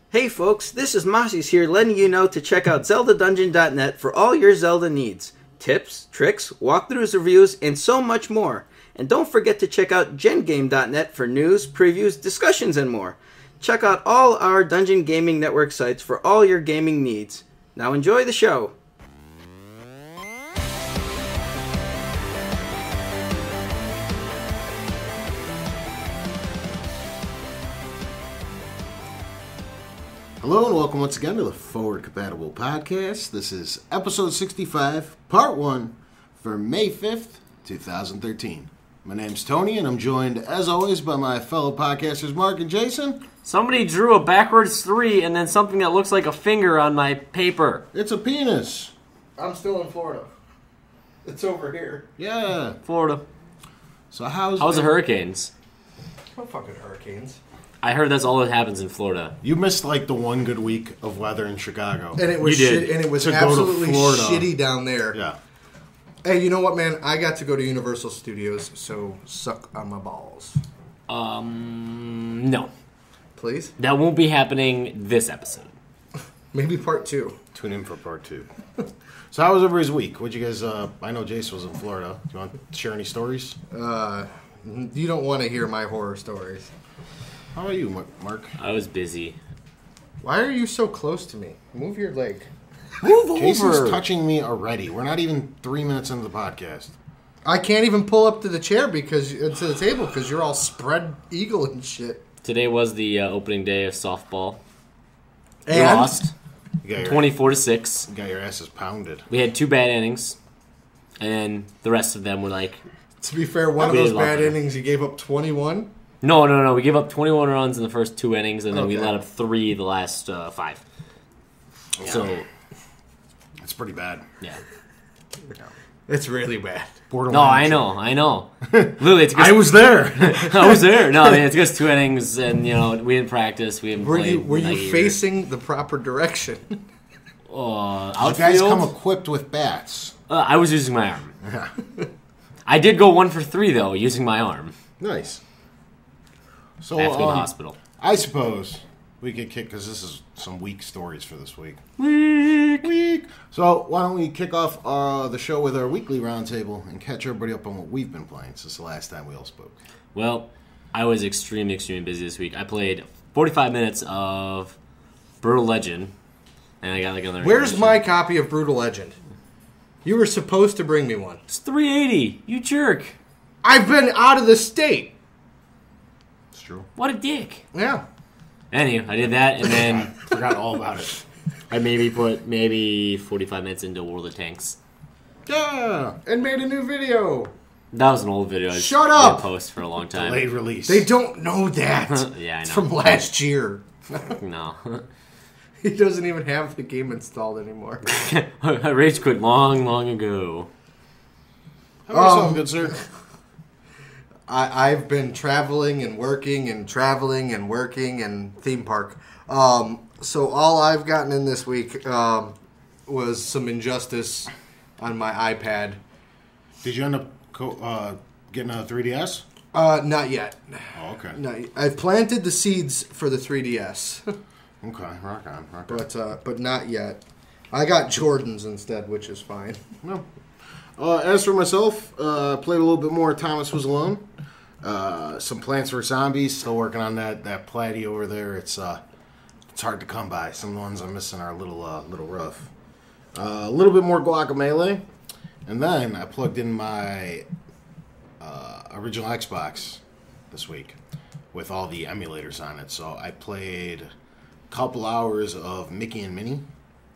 Hey folks, this is Mossies here letting you know to check out ZeldaDungeon.net for all your Zelda needs. Tips, tricks, walkthroughs, reviews, and so much more. And don't forget to check out GenGame.net for news, previews, discussions, and more. Check out all our Dungeon Gaming Network sites for all your gaming needs. Now enjoy the show. Hello and welcome once again to the Forward Compatible Podcast. This is episode 65, part 1, for May 5th, 2013. My name's Tony and I'm joined, as always, by my fellow podcasters Mark and Jason. Somebody drew a backwards 3 and then something that looks like a finger on my paper. It's a penis. I'm still in Florida. It's over here. Yeah. Florida. So how's the hurricanes? No fucking hurricanes. I heard that's all that happens in Florida. You missed like the one good week of weather in Chicago. And it was You did. shit, and it was To go to absolutely Florida. shitty down there. Yeah. Hey, you know what, man? I got to go to Universal Studios, so suck on my balls. No. Please? That won't be happening this episode. Maybe part 2. Tune in for part 2. So how was everybody's week? What'd you guys, I know Jason was in Florida. Do you want to share any stories? You don't want to hear my horror stories. How about you, Mark? I was busy. Why are you so close to me? Move your leg. Move Jason's over. touching me already. We're not even 3 minutes into the podcast. I can't even pull up to the chair to the table because you're all spread eagle and shit. Today was the opening day of softball. We And lost You got your, 24-6. you got your asses pounded. We had 2 bad innings, and the rest of them were like, to be fair, one of We those love bad it. innings, you gave up 21. No. We gave up 21 runs in the first 2 innings, and then we Okay. let up 3 the last 5. So, It's pretty bad. yeah. It's really bad. Borderline. No, I know. Literally, it's I was there. I was there. No, I mean, it's just 2 innings, and we didn't practice. We haven't Were played. you in a year. facing the proper direction? You Outfield? guys come equipped with bats. I was using my arm. I did go 1 for 3 though, using my arm. Nice. So I have to go to the hospital. I suppose we could kick because this is some weak stories for this week. Weak. So why don't we kick off the show with our weekly roundtable and catch everybody up on what we've been playing since the last time we all spoke. Well, I was extremely busy this week. I played 45 minutes of Brutal Legend, and I got like another. Where's intermission. my copy of Brutal Legend? You were supposed to bring me one. It's $3.80. You jerk. I've been out of the state. It's true. What a dick. Yeah. Anyway, I did that, and then Forgot all about it. I maybe put 45 minutes into World of Tanks. Yeah. And made a new video. That was an old video. I just Shut up! didn't post for a long time. Delayed release. They don't know that. Yeah, I It's know. from last year. No. He doesn't even have the game installed anymore. I rage quit long ago. How about yourself, good sir? I've been traveling and working and traveling and working and theme park. So all I've gotten in this week was some Injustice on my iPad. Did you end up getting a 3DS? Not yet. Oh, okay. I've planted the seeds for the 3DS. Okay, rock on. But not yet. I got Jordans instead, which is fine. No. As for myself, played a little bit more Thomas Was Alone. Some Plants vs. Zombies. Still working on that platy over there. It's hard to come by. Some of the ones I'm missing are a little rough. A little bit more Guacamelee. And then I plugged in my original Xbox this week with all the emulators on it. So I played a couple hours of Mickey and Minnie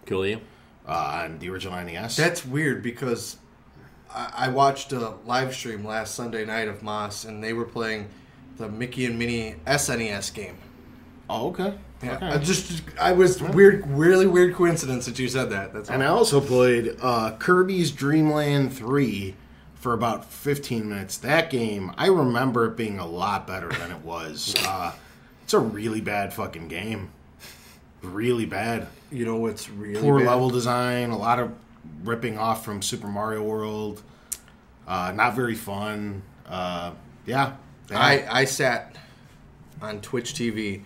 Cool, you? on the original NES. That's weird because I watched a live stream last Sunday night of Moss, and they were playing the Mickey and Minnie SNES game. Oh, okay. Yeah, Okay. I was really weird coincidence that you said that. That's And I all. also played Kirby's Dream Land 3 for about 15 minutes. That game, I remember it being a lot better than it was. It's a really bad fucking game. Really bad. You know what's really Poor bad? level design, a lot of ripping off from Super Mario World. Not very fun. Yeah. I sat on Twitch TV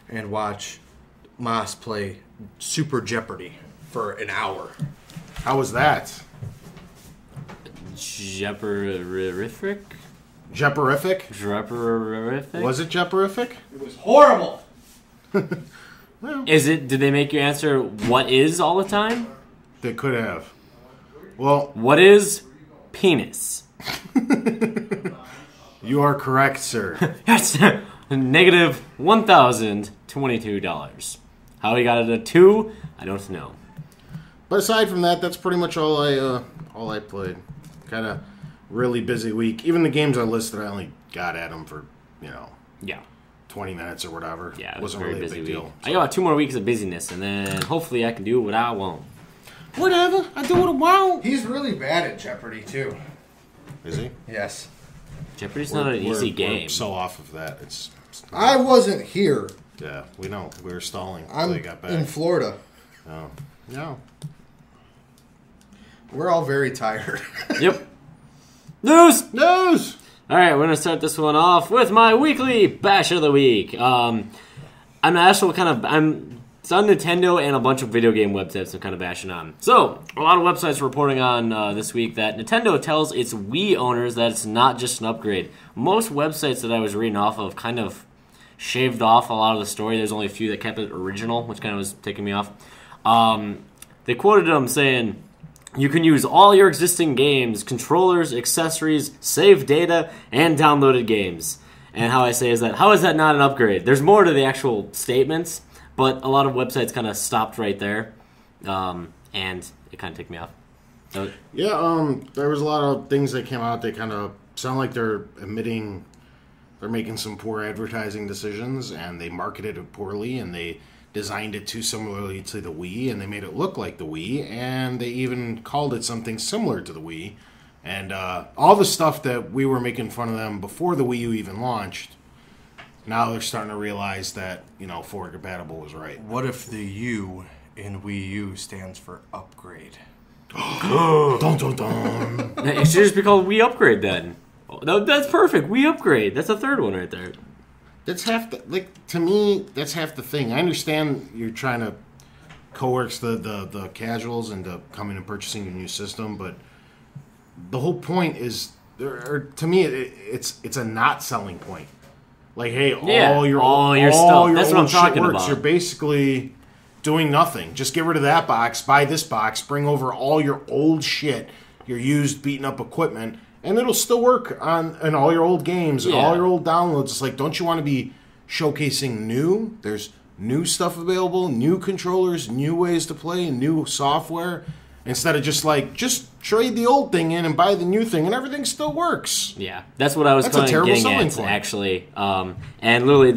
and watched Moss play Super Jeopardy for an hour. How was that? Jeoperific? Jeoperific? Was it Jeoperific? It was horrible. Is it? Did they make you answer what is all the time? They could have. Well, What is penis? you are correct, sir. Yes, negative $1,022. How he got it a 2, I don't know. But aside from that, that's pretty much all I played. Kind of really busy week. Even the games I listed, I only got at them for, Yeah, 20 minutes or whatever. yeah, it was a Wasn't very really a busy big week. deal. I got 2 more weeks of busyness, and then hopefully I can do what I want. Whatever. I do what I want. He's really bad at Jeopardy, too. Is he? Yes. Jeopardy's not an easy game. We're so off of that. It's I wasn't here. yeah, we know. We were stalling until I'm they got back. in Florida. Oh. No. We're all very tired. Yep. News! News! Alright, we're gonna start this one off with my weekly bash of the week. I'm it's on Nintendo and a bunch of video game websites I'm kind of bashing on. So, a lot of websites reporting on this week that Nintendo tells its Wii owners that it's not just an upgrade. Most websites that I was reading off of kind of shaved off a lot of the story. There's only a few that kept it original, which kind of was taking me off. They quoted them saying, "You can use all your existing games, controllers, accessories, saved data, and downloaded games." And how I say is that, how is that not an upgrade? There's more to the actual statements, but a lot of websites kind of stopped right there, and it kind of took me off. So, Yeah, there was a lot of things that came out. They kind of sound like they're making some poor advertising decisions, and they marketed it poorly, and they designed it too similarly to the Wii, and they made it look like the Wii, and they even called it something similar to the Wii. And all the stuff that we were making fun of them before the Wii U even launched, now they're starting to realize that, forward compatible was right. What if the U in Wii U stands for upgrade? Dun, dun, dun. it should just be called Wii Upgrade then. That's perfect. Wii Upgrade. That's the third one right there. That's half the, to me, that's half the thing. I understand you're trying to coerce the casuals into coming and purchasing your new system, but the whole point is, or to me, it's a not selling point. Like, hey, all your stuff. That's what I'm talking about. You're basically doing nothing. Just get rid of that box, buy this box, bring over all your old shit, your used, beaten up equipment, and it'll still work on all your old games and all your old downloads. It's like, don't you want to be showcasing new? There's new stuff available, new controllers, new ways to play, new software. Instead of just trade the old thing in and buy the new thing, and everything still works. Yeah, that's what I was That's a kind of terrible getting selling at, point. actually. And literally,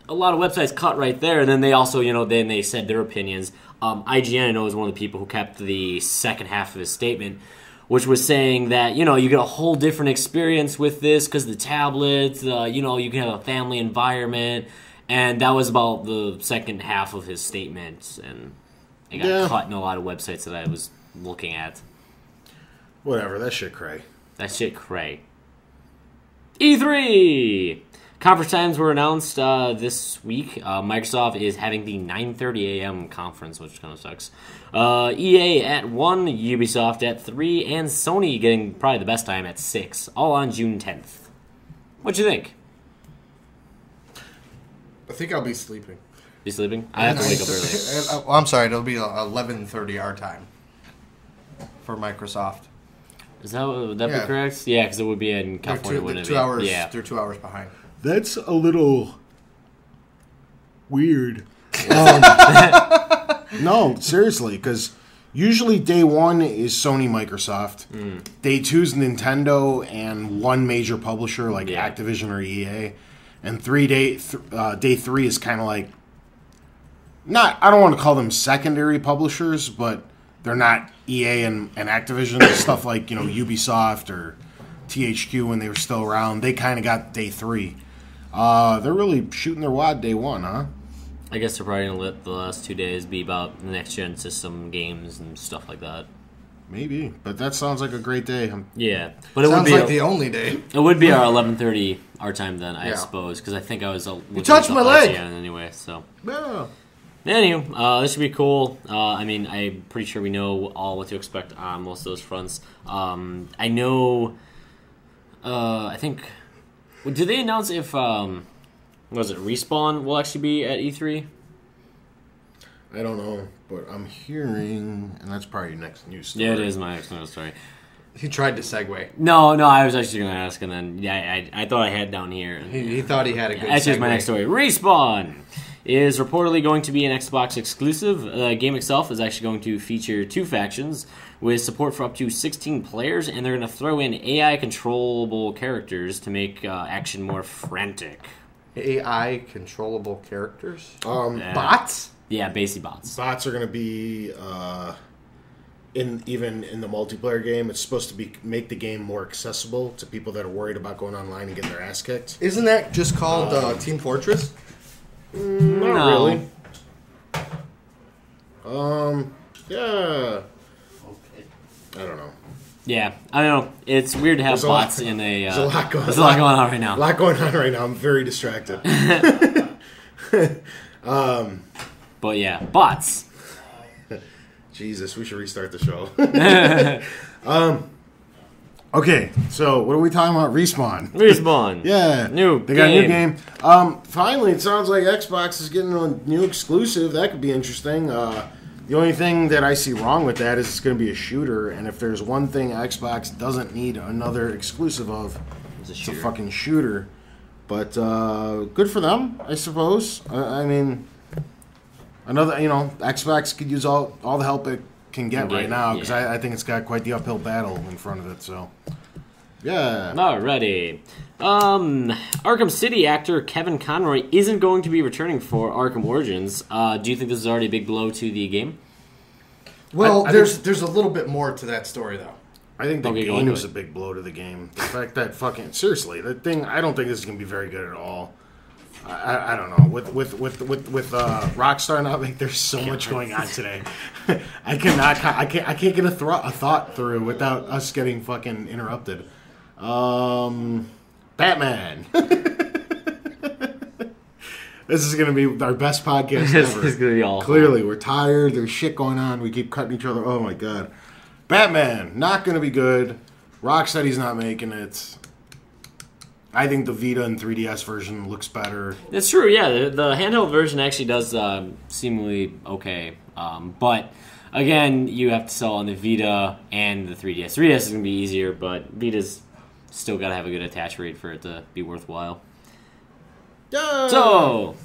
a lot of websites cut right there, and then they also, then they said their opinions. IGN, I know, is one of the people who kept the second half of his statement, which was saying that, you get a whole different experience with this because the tablets, you can have a family environment, and that was about the second half of his statement, and it got cut in a lot of websites that I was looking at. Whatever, that shit cray. That shit cray. E3! Conference times were announced this week. Microsoft is having the 9:30 a.m. conference, which kind of sucks. EA at 1, Ubisoft at 3, and Sony getting probably the best time at 6, all on June 10th. What you think? I think I'll be sleeping. You sleeping? I have to wake up early. I'm sorry, it'll be 11:30 our time for Microsoft. Would that be correct? Yeah, because it would be in California, wouldn't it? 2 hours. Yeah. They're 2 hours behind. That's a little weird. No, seriously, because usually day one is Sony, Microsoft. Day two is Nintendo and one major publisher like Activision or EA. And day three is kind of like, I don't want to call them secondary publishers, but they're not EA and Activision. Stuff like, Ubisoft or THQ when they were still around. They kind of got day three. They're really shooting their wad day one, huh? I guess they're probably going to let the last 2 days be about the next-gen system games and stuff like that. Maybe, but that sounds like a great day. Yeah, but it Sounds would be like the only day. It would be our 11:30 our time then, I suppose, because I think I was. You touched my leg! Anyway, so. Yeah. Anywho, this should be cool. I'm pretty sure we know all what to expect on most of those fronts. I know. I think. Did they announce if Respawn will actually be at E3? I don't know, but I'm hearing, and that's probably your next news story. Yeah, it is my next news story. He tried to segue. No, I was actually going to ask, and then I thought I had down here. He thought he had a good Actually, segue. my next story. Respawn is reportedly going to be an Xbox exclusive. The game itself is actually going to feature 2 factions with support for up to 16 players, and they're going to throw in AI controllable characters to make action more frantic. AI controllable characters? Yeah. Bots? Yeah, basically bots. Bots are going to be in the multiplayer game. It's supposed to be make the game more accessible to people that are worried about going online and getting their ass kicked. Isn't that just called Team Fortress? Not really. Yeah. I don't know. Yeah, I don't know. It's weird to have There's a lot- bots in a... There's a lot going there's a lot going on right A now. lot going on right now. I'm very distracted. But yeah, bots. Jesus, we should restart the show. Okay, so what are we talking about? Respawn. Respawn. Yeah, New they got a new game. game. Finally, it sounds like Xbox is getting a new exclusive. That could be interesting. The only thing that I see wrong with that is it's going to be a shooter, and if there's one thing Xbox doesn't need another exclusive of, it's a fucking shooter. But good for them, I suppose. I mean, another, Xbox could use all the help it can get right now, because I think it's got quite the uphill battle in front of it. So, yeah. Alrighty. Arkham City actor Kevin Conroy isn't going to be returning for Arkham Origins. Do you think this is already a big blow to the game? Well, I there's a little bit more to that story, though. I think the Okay, go game into was it. a big blow to the game. The fact that seriously, the thing, I don't think this is going to be very good at all. I don't know. With Rockstar now, like, there's so much going on today. I can't get a thought through without us getting fucking interrupted. Batman. This is going to be our best podcast This ever. is going to be awful. Clearly, we're tired. There's shit going on. We keep cutting each other. Oh my god. Batman, not going to be good. Rocksteady's not making it. I think the Vita and 3DS version looks better. It's true, yeah. The handheld version actually does seemingly okay. But, again, you have to sell on the Vita and the 3DS. 3DS is going to be easier, but Vita's still got to have a good attach rate for it to be worthwhile. So,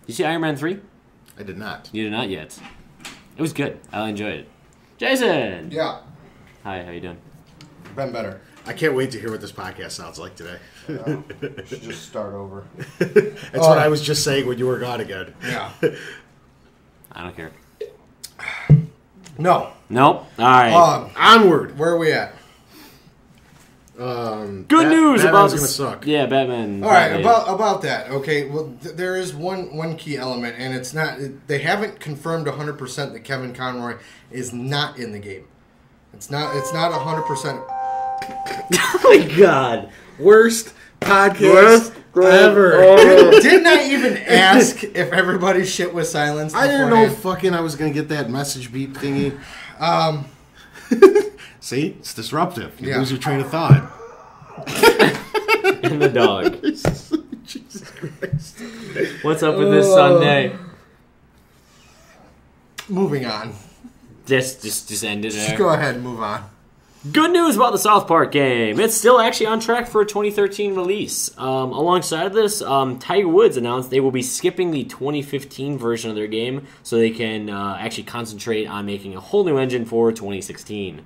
you see Iron Man 3? I did not. You did not yet. It was good. I enjoyed it. Jason! Yeah, Hi, how you doing? been better. I can't wait to hear what this podcast sounds like today. Should just start over. That's what I was just saying when you were gone again. Yeah. I don't care. No. Nope. Alright. Onward. Where are we at? Good news Batman's about gonna this. suck. Yeah, Batman. All right, Batman. about that. Okay, well, there is one key element, and it's not. They haven't confirmed 100% that Kevin Conroy is not in the game. It's not 100%. Oh my god. Worst podcast ever. Didn't I even ask if everybody's shit was silenced? I didn't know beforehand? I was going to get that message beep thingy. See? It's disruptive. You Yeah. lose your train of thought. And the dog. Jesus Christ. What's up with this Sunday? Moving on. Just end it Just there. go ahead and move on. Good news about the South Park game. It's still actually on track for a 2013 release. Alongside this, Tiger Woods announced they will be skipping the 2015 version of their game so they can actually concentrate on making a whole new engine for 2016.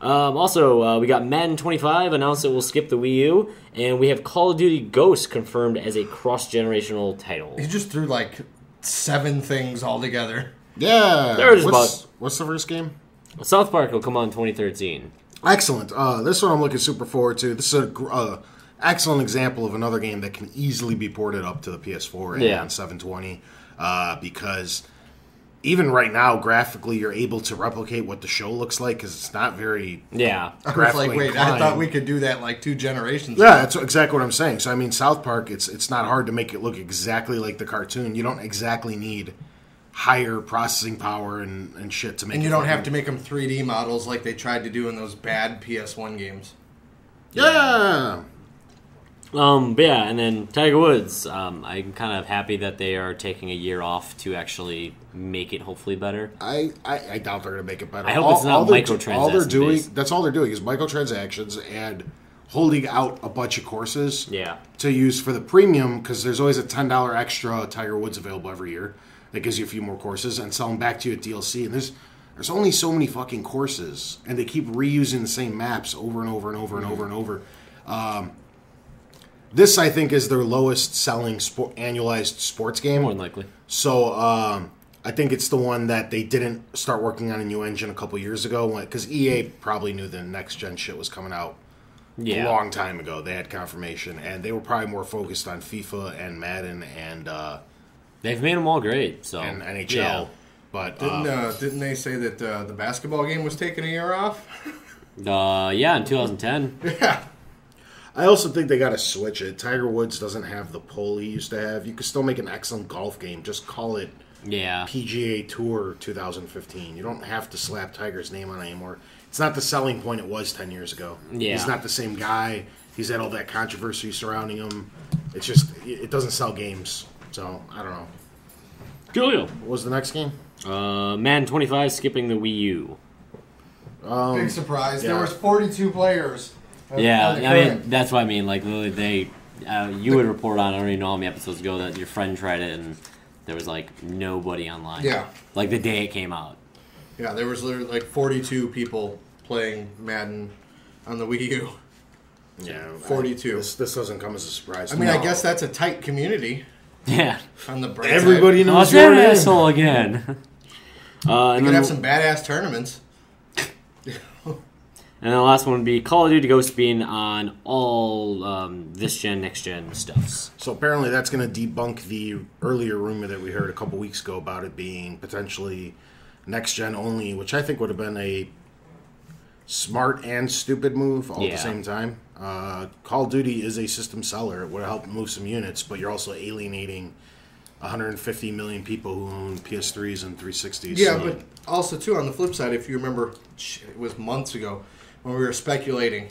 We got Madden 25 announced it will skip the Wii U, and we have Call of Duty Ghosts confirmed as a cross-generational title. He just threw like 7 things all together. Yeah. There's what's the first game? South Park will come on in 2013. Excellent. This one I'm looking super forward to. This is an excellent example of another game that can easily be ported up to the PS4 and Yeah. on 720 because even right now, graphically, you're able to replicate what the show looks like because it's not very... Yeah. I was Graphically like, wait, I inclined. thought we could do that like 2 generations Yeah, ago. that's exactly what I'm saying. So, I mean, South Park, it's not hard to make it look exactly like the cartoon. You don't exactly need higher processing power and shit to make. And you it don't fucking- have to make them 3D models like they tried to do in those bad PS1 games. Yeah. But yeah, and then Tiger Woods. I'm kind of happy that they are taking a year off to actually make it hopefully better. I doubt they're going to make it better. I hope it's not microtransactions. All they're doing, based. that's all they're doing is microtransactions and holding out a bunch of courses Yeah. to use for the premium, because there's always a $10 extra Tiger Woods available every year that gives you a few more courses, and sell them back to you at DLC. And there's only so many fucking courses, and they keep reusing the same maps over and over and over and over and over. This, I think, is their lowest selling annualized sports game. More than likely. So I think it's the one that they didn't start working on a new engine a couple years ago, because EA probably knew the next gen shit was coming out a long time ago. They had confirmation, and they were probably more focused on FIFA and Madden and They've made them all great. So NHL. Yeah. But Didn't they say that the basketball game was taking a year off? Yeah, in 2010. Yeah. I also think they got to switch it. Tiger Woods doesn't have the pull he used to have. You could still make an excellent golf game. Just call it Yeah. PGA Tour 2015. You don't have to slap Tiger's name on it anymore. It's not the selling point it was 10 years ago. Yeah. He's not the same guy. He's had all that controversy surrounding him. It's just, it doesn't sell games. So, I don't know. Julio. What was the next game? Madden 25 skipping the Wii U. Big surprise. yeah. There was 42 players. Yeah, on the I mean, current. that's what I mean. Like, literally, they, you would report on, I don't even know how many episodes ago, that your friend tried it and there was, like, nobody online. Yeah. Like, the day it came out. Yeah, there was literally like 42 people playing Madden on the Wii U. Yeah. 42. This doesn't come as a surprise. I mean, I guess that's a tight community Yeah. on the bright everybody side. knows What's your that name. asshole again? You and, could then, have some badass tournaments. and then the last one would be Call of Duty Ghost being on all this gen, next gen stuffs. So apparently that's going to debunk the earlier rumor that we heard a couple weeks ago about it being potentially next gen only, which I think would have been a smart and stupid move all at Yeah. the same time. Call of Duty is a system seller. It would help move some units, but you're also alienating 150 million people who own PS3s and 360s. Yeah, so- but also too on the flip side, if you remember, it was months ago when we were speculating.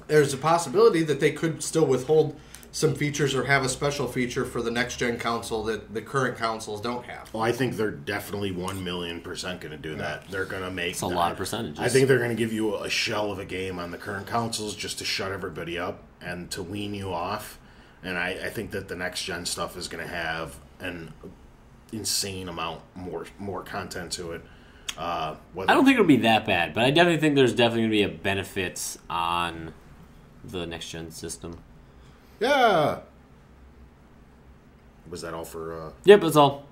There's a possibility that they could still withhold some features or have a special feature for the next gen console that the current consoles don't have. Well, I think they're definitely 1,000,000% going to do that. They're going to make... It's a lot of percentages. I think they're going to give you a shell of a game on the current consoles just to shut everybody up and to wean you off. And I think that the next gen stuff is going to have an insane amount more content to it. I don't think it'll be that bad, but I definitely think there's definitely going to be a benefit on the next gen system. Yeah. Was that all for... Yep, that's all.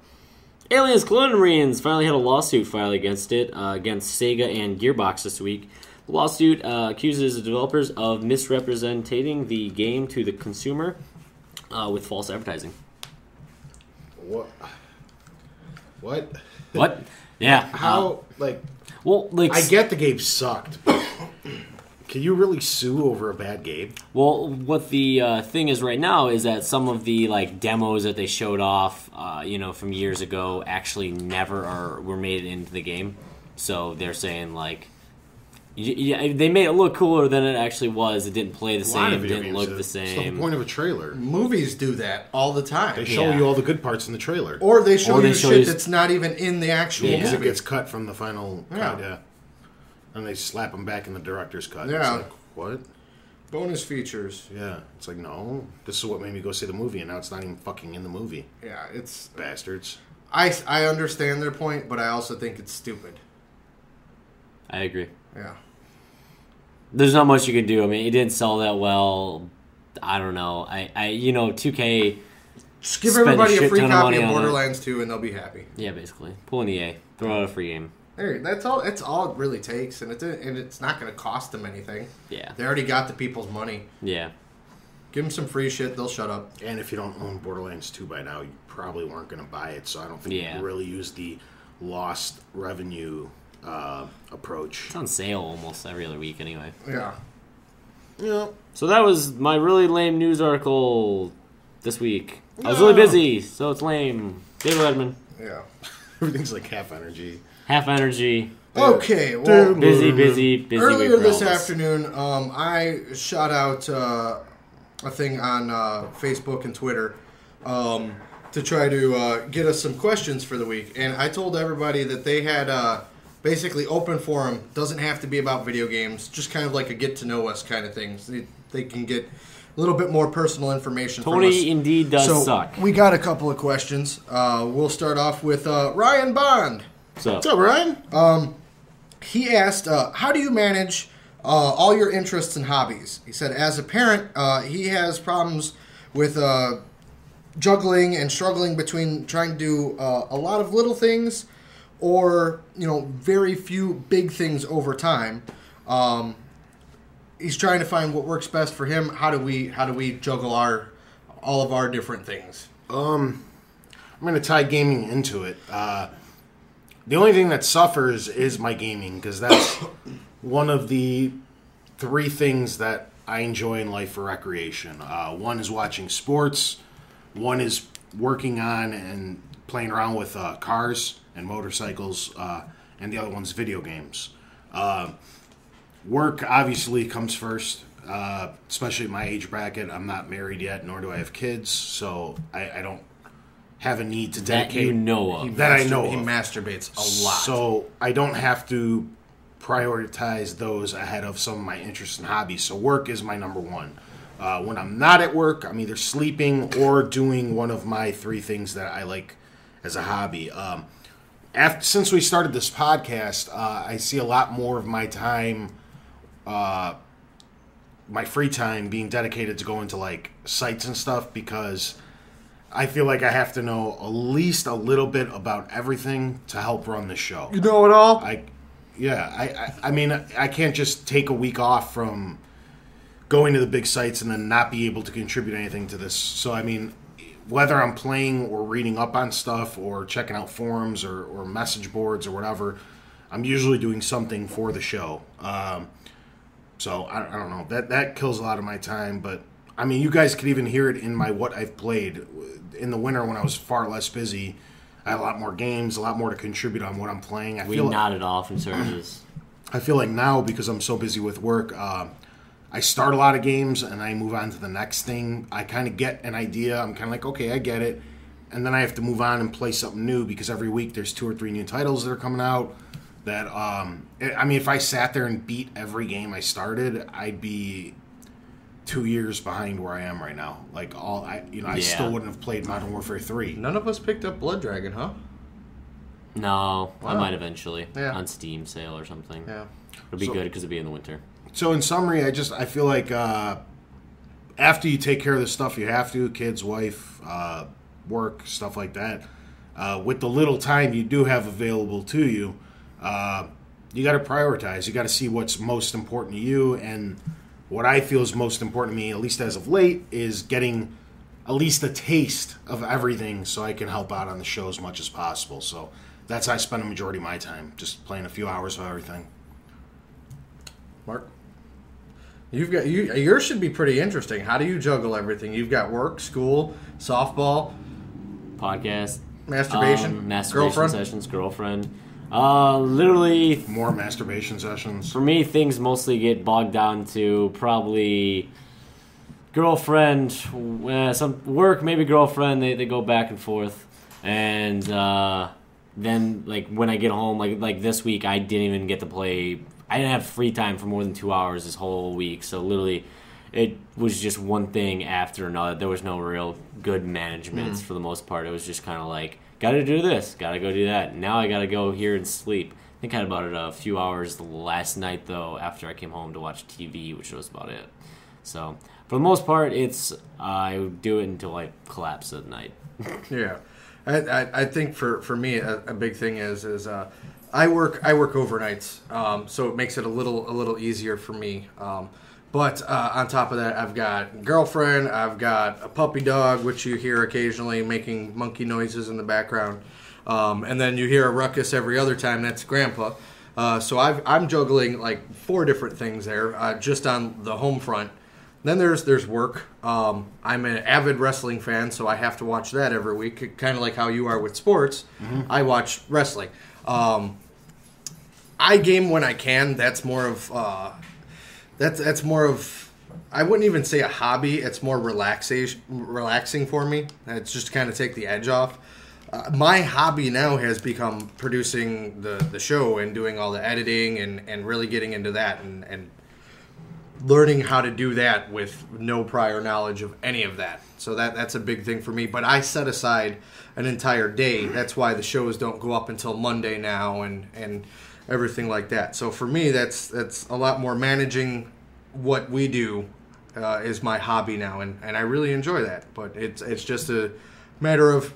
Aliens Colonial Marines finally had a lawsuit filed against it, against Sega and Gearbox this week. The lawsuit accuses the developers of misrepresenting the game to the consumer with false advertising. What? What? What? Yeah. How... like... Well, like... I get the game sucked, but... Can you really sue over a bad game? Well, what the thing is right now is that some of the like demos that they showed off, from years ago, actually never were made into the game. So they're saying like, they made it look cooler than it actually was. It didn't play the same. It didn't look the It's the same. point of a trailer. Movies do that all the time. They show Yeah. you all the good parts in the trailer. Or they show Or they you show shit you- that's not even in the actual Yeah. Because it movie. gets cut from the final cut, yeah. And they slap them back in the director's cut. Yeah. It's like, what? Bonus features. Yeah. It's like, no. This is what made me go see the movie, and now it's not even fucking in the movie. Yeah, it's... Bastards. I understand their point, but I also think it's stupid. I agree. Yeah. There's not much you can do. I mean, it didn't sell that well. I don't know. 2K. Just give Spend a everybody a shit free ton of copy money of on it. Borderlands 2 and they'll be happy. Yeah, basically. Pull an EA. Throw out a free game. There, that's all it really takes, and it's not going to cost them anything. Yeah. They already got the people's money. Yeah. Give them some free shit, they'll shut up. And if you don't own Borderlands 2 by now, you probably weren't going to buy it, so I don't think you Yeah. can really use the lost revenue approach. It's on sale almost every other week anyway. Yeah. Yeah. So that was my really lame news article this week. I was really busy, so it's lame. David Redman. Yeah. Everything's like half energy. Half energy. Okay, well, Busy earlier week for this all of us. afternoon, I shot out a thing on Facebook and Twitter to try to get us some questions for the week. And I told everybody that they had basically open forum. Doesn't have to be about video games. Just kind of like a get to know us kind of thing. So they can get a little bit more personal information from us. Tony indeed does suck. We got a couple of questions. We'll start off with Ryan Bond. So, What's up, Ryan? He asked, how do you manage all your interests and hobbies? He said, as a parent, he has problems with juggling and struggling between trying to do a lot of little things or, very few big things over time. He's trying to find what works best for him. How do we juggle all of our different things? I'm going to tie gaming into it. The only thing that suffers is my gaming, because that's one of the 3 things that I enjoy in life for recreation. One is watching sports, one is working on and playing around with cars and motorcycles, and the other one's video games. Work obviously comes first, especially at my age bracket. I'm not married yet, nor do I have kids, so I don't have a need to dedicate. that you know of. That I know He of. masturbates a lot. So I don't have to prioritize those ahead of some of my interests and hobbies. So work is my number one. When I'm not at work, I'm either sleeping or doing one of my 3 things that I like as a hobby. Since we started this podcast, I see a lot more of my time, my free time, being dedicated to going to like sites and stuff, because I feel like I have to know at least a little bit about everything to help run the show. You know it all? I mean, I can't just take a week off from going to the big sites and then not be able to contribute anything to this. So, I mean, whether I'm playing or reading up on stuff or checking out forums or message boards or whatever, I'm usually doing something for the show. So, I don't know. That kills a lot of my time, but I mean, you guys could even hear it in my what I've played. In the winter when I was far less busy, I had a lot more games, a lot more to contribute on what I'm playing. We nodded off in service. I feel like now, because I'm so busy with work, I start a lot of games and I move on to the next thing. I kind of get an idea. I'm kind of like, okay, I get it. And then I have to move on and play something new, because every week there's 2 or 3 new titles that are coming out. That I mean, if I sat there and beat every game I started, I'd be 2 years behind where I am right now. Like I still wouldn't have played Modern Warfare 3. None of us picked up Blood Dragon, huh? No, I Wow. might eventually. Yeah. On Steam sale or something. Yeah. It'll be good because it'll be in the winter. So in summary, I feel like after you take care of the stuff you have to, kids, wife, work, stuff like that, with the little time you do have available to you, you got to prioritize. You got to see what's most important to you, and what I feel is most important to me, at least as of late, is getting at least a taste of everything so I can help out on the show as much as possible. So that's how I spend a majority of my time, just playing a few hours of everything. Mark? Yours should be pretty interesting. How do you juggle everything? You've got work, school, softball, Podcast. masturbation, girlfriend. sessions, girlfriend. Literally, More masturbation sessions. for me, things mostly get bogged down to probably girlfriend, some work, maybe girlfriend. They go back and forth, and then like when I get home, like this week, I didn't even get to play. I didn't have free time for more than 2 hours this whole week. So literally, it was just one thing after another. There was no real good management for the most part. It was just kind of like, got to do this, got to go do that. Now I got to go here and sleep. I think I had about a few hours last night, though, after I came home to watch TV, which was about it. So for the most part, it's I do it until I collapse at night. Yeah, I think for me a big thing is I work overnights, so it makes it a little easier for me. But on top of that, I've got girlfriend, I've got a puppy dog, which you hear occasionally making monkey noises in the background, and then you hear a ruckus every other time. That's Grandpa. So I'm juggling like 4 different things there, just on the home front. Then there's work. I'm an avid wrestling fan, so I have to watch that every week. Kind of like how you are with sports. I watch wrestling. I game when I can. That's more of that's more of, I wouldn't even say a hobby. It's more relaxing for me. It's just to kind of take the edge off. My hobby now has become producing the show and doing all the editing and really getting into that and learning how to do that with no prior knowledge of any of that. So that's a big thing for me. But I set aside an entire day. That's why the shows don't go up until Monday now and everything like that. So for me, that's a lot more managing what we do is my hobby now, and I really enjoy that. But it's just a matter of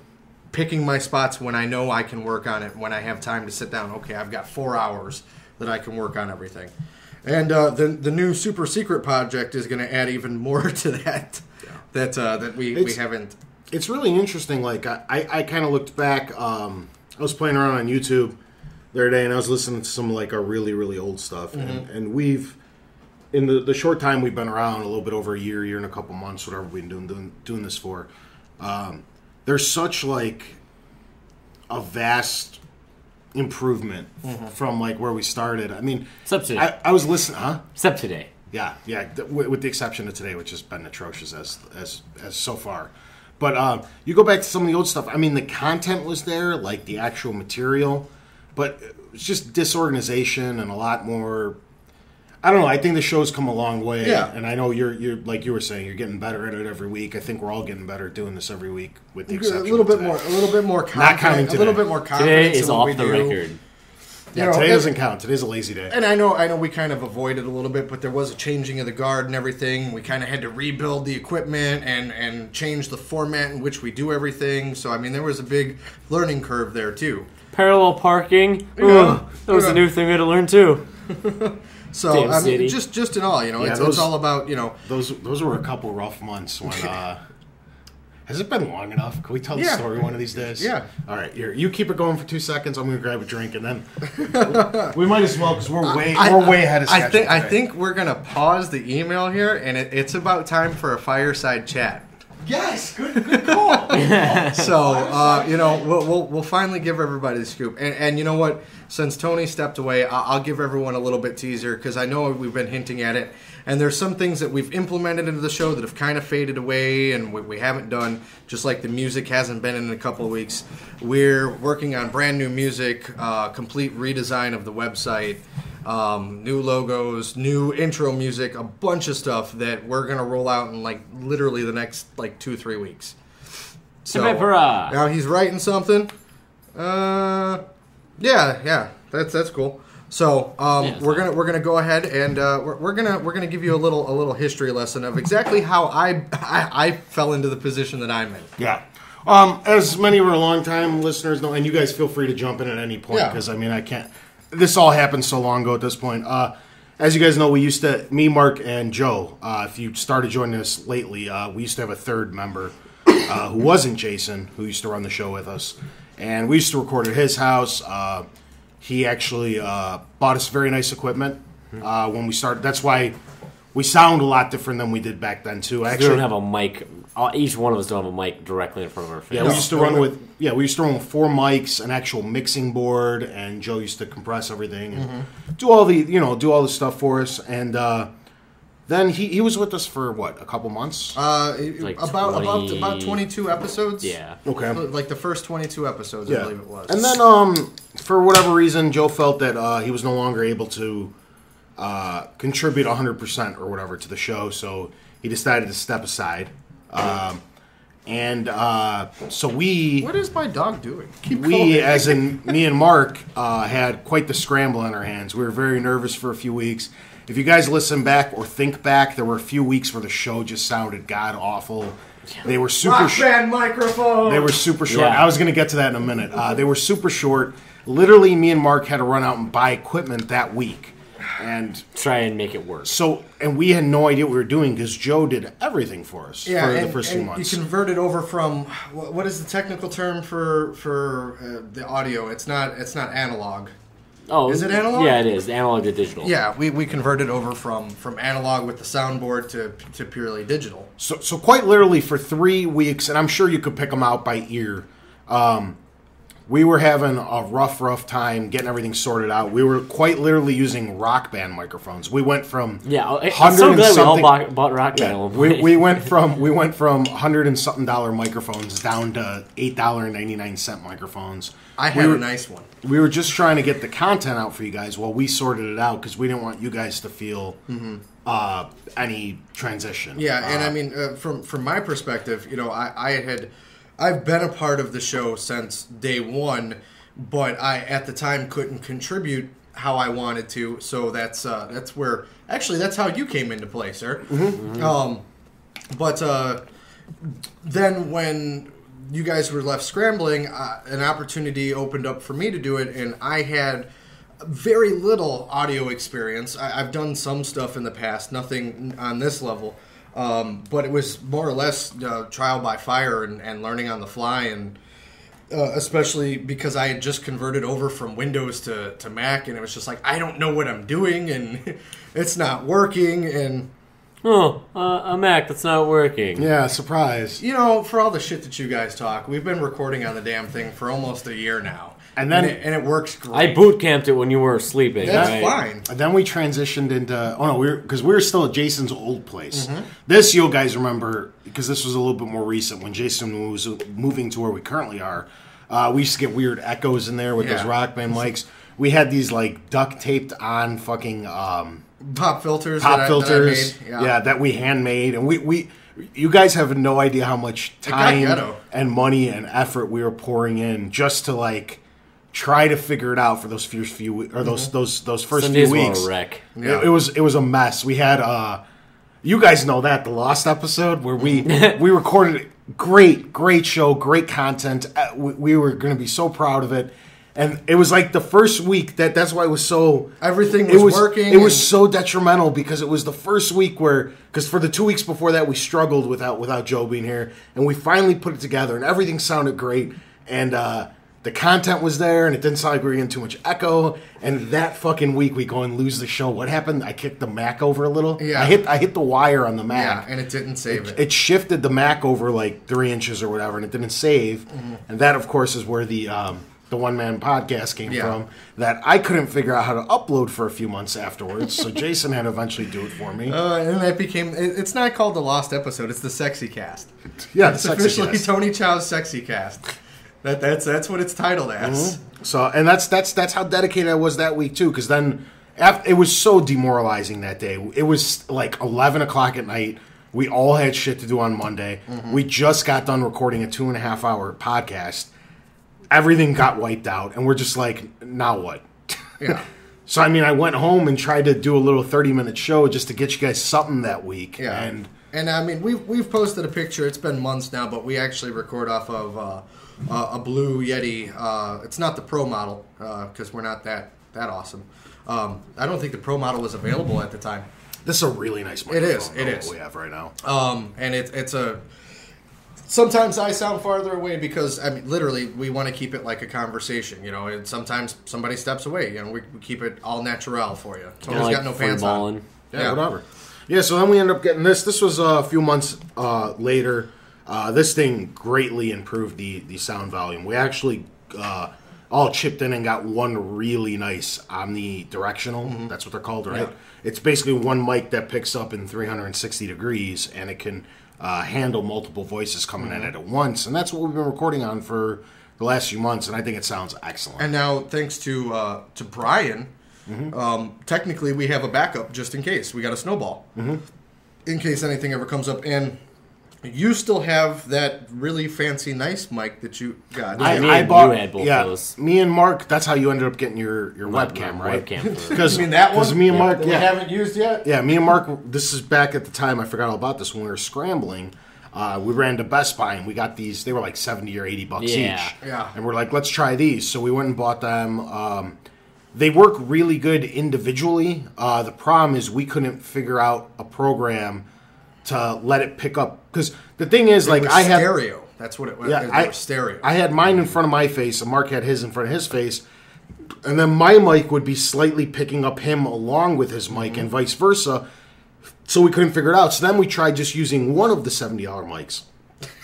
picking my spots when I know I can work on it, when I have time to sit down. Okay, I've got 4 hours that I can work on everything. And the new Super Secret project is going to add even more to that that we haven't. It's really interesting. Like I kind of looked back. I was playing around on YouTube the other day, and I was listening to some like our really, really old stuff. And we've, in the short time we've been around, a little bit over a year and a couple months, whatever we've been doing this for, there's such like a vast improvement from like where we started. I mean, except today. I was listening, huh? Except today. Yeah, with the exception of today, which has been atrocious as so far. But you go back to some of the old stuff. I mean, the content was there, like the actual material, but it's just disorganization and a lot more. I don't know. I think the show's come a long way, and I know you're like you were saying, you're getting better at it every week. I think we're all getting better at doing this every week, with the exception a little of bit today. more, a little bit more confidence, Not counting today. a little bit more confidence. Today is in what off we the do. record. Yeah, You know, today and- doesn't count. Today's a lazy day. And I know we kind of avoided a little bit, but there was a changing of the guard and everything. We kind of had to rebuild the equipment and change the format in which we do everything. So I mean, there was a big learning curve there too. Parallel parking. Yeah. Ugh, that was Yeah. a new thing we had to learn too. So Damn I mean, city. just in all, Yeah, it's those- all about Those were a couple rough months when. Has it been long enough? Can we tell the Yeah. story one of these days? Yeah. All right, here, you keep it going for 2 seconds. I'm going to grab a drink, and then we might as well because we're way ahead of schedule. I today. think we're gonna pause the email here, and it's about time for a fireside chat. Yes, good call. So we'll finally give everybody the scoop, and you know what? Since Tony stepped away, I'll give everyone a little bit teaser because I know we've been hinting at it, and there's some things that we've implemented into the show that have kind of faded away, and we haven't done. Just like the music hasn't been in a couple of weeks, we're working on brand new music, complete redesign of the website. New logos, new intro music, a bunch of stuff that we're gonna roll out in like literally the next like 2-3 weeks. So Hooray. now he's writing something. Yeah, that's cool. So we're gonna go ahead and we're gonna give you a little history lesson of exactly how I fell into the position that I'm in. Yeah. As many of our longtime listeners know, and you guys feel free to jump in at any point Yeah. because I mean I can't. This all happened so long ago at this point. As you guys know, we used to, me, Mark, and Joe. If you started joining us lately, we used to have a third member who wasn't Jason, who used to run the show with us, and we used to record at his house. He actually bought us very nice equipment when we started. That's why we sound a lot different than we did back then too. We Actually, don't have a mic. Each one of us don't have a mic directly in front of our face. yeah, we used to run with 4 mics, an actual mixing board, and Joe used to compress everything and do all the stuff for us. And then he was with us for what, a couple months? Like About 22 episodes. Yeah. Okay. Like the first 22 episodes, I believe it was. And then for whatever reason, Joe felt that he was no longer able to contribute 100% or whatever to the show, so he decided to step aside. So we... What is my dog doing? Keep We, going. as in me and Mark, had quite the scramble on our hands. We were very nervous for a few weeks. If you guys listen back or think back, there were a few weeks where the show just sounded god awful. They were super Rock band microphone. They were super short. Yeah. I was going to get to that in a minute. They were super short. Literally, me and Mark had to run out and buy equipment that week. And Try and make it work. and we had no idea what we were doing because Joe did everything for us for the first few and months. You converted over from what is the technical term for the audio? It's not analog. Oh, Is it analog? Yeah, it is. Analog to digital. Yeah, we converted over from analog with the soundboard to purely digital. So quite literally for 3 weeks, and I'm sure you could pick them out by ear. We were having a rough time getting everything sorted out. We were quite literally using Rock Band microphones. We went from Yeah, I'm so glad we all bought Rock Band. at one point. we went from $100 and something microphones down to $8.99 microphones. I had a nice one. We were just trying to get the content out for you guys while we sorted it out because we didn't want you guys to feel any transition. Yeah, and I mean, from my perspective, you know, I've been a part of the show since day one, but I at the time couldn't contribute how I wanted to. So that's where actually that's how you came into play, sir. But then when you guys were left scrambling, an opportunity opened up for me to do it, and I had very little audio experience. I've done some stuff in the past, nothing on this level. But it was more or less trial by fire and learning on the fly, and especially because I had just converted over from Windows to Mac, and it was just like, I don't know what I'm doing, and it's not working, and... a Mac that's not working. Yeah, surprise. You know, for all the shit that you guys talk, we've been recording on the damn thing for almost a year now. And then it works great. I boot camped it when you were sleeping. That's right? fine. And then we transitioned into because we were still at Jason's old place. This you guys remember because this was a little bit more recent when Jason was moving to where we currently are. We used to get weird echoes in there with those Rock Band mics. We had these like duct taped on fucking pop filters. That I made. That we handmade, and we you guys have no idea how much time and money and effort we were pouring in just to like try to figure it out for those first few weeks, or those first few weeks. Were a wreck. Yeah. It was a mess. We had you guys know that the Lost episode where we recorded great show, great content. We were going to be so proud of it. And it was like the first week that's why it was so... Everything was working. It was so detrimental because it was the first week because for the 2 weeks before that, we struggled without Joe being here. And we finally put it together and everything sounded great. And the content was there and it didn't sound like we were getting too much echo. And that fucking week we go and lose the show. What happened? I kicked the Mac over a little. Yeah. I hit the wire on the Mac. Yeah, and it didn't save it. It shifted the Mac over like 3 inches or whatever and it didn't save. And that, of course, is where the one-man podcast came from that I couldn't figure out how to upload for a few months afterwards. So Jason had to eventually do it for me. And that became... It's not called the Lost Episode. It's the Sexy Cast. Yeah, it's officially Tony Chow's Sexy Cast. That's what it's titled as. So, and that's how dedicated I was that week, too, because then it was so demoralizing that day. It was like 11 o'clock at night. We all had shit to do on Monday. We just got done recording a 2.5-hour podcast. Everything got wiped out, and we're just like, now what? Yeah. So, I mean, I went home and tried to do a little 30-minute show just to get you guys something that week. Yeah. And I mean, we've posted a picture. It's been months now, but we actually record off of a Blue Yeti. It's not the Pro model, because we're not that awesome. I don't think the Pro model was available at the time. This is a really nice microphone. It is. What we have right now. And it's a... Sometimes I sound farther away because, I mean, literally, we want to keep it like a conversation, you know, and sometimes somebody steps away, you know, we keep it all natural for you. Tony's got no pants on. Yeah, whatever. Yeah, so then we ended up getting this. This was a few months later. This thing greatly improved the sound volume. We actually all chipped in and got one really nice omnidirectional. That's what they're called, right? Yeah. It's basically one mic that picks up in 360 degrees, and it can... handle multiple voices coming in at once, and that's what we've been recording on for the last few months, and I think it sounds excellent. And now, thanks to Brian, technically we have a backup just in case. We got a snowball. In case anything ever comes up, and you still have that really fancy, nice mic that you got. I bought. You had both those. Me and Mark. That's how you ended up getting your webcam, right? Because that one. Me and Mark, we haven't used yet. Yeah, me and Mark. This is back at the time. I forgot all about this when we were scrambling. We ran to Best Buy and we got these. They were like $70 or $80 each. Yeah. And we're like, let's try these. So we went and bought them. They work really good individually. The problem is we couldn't figure out a program to let it pick up, because the thing is, like, I had stereo. That's what it was. Yeah, stereo. I had mine in front of my face, and Mark had his in front of his face. and then my mic would be slightly picking up him along with his mic, and vice versa. So we couldn't figure it out. So then we tried just using one of the $70 mics.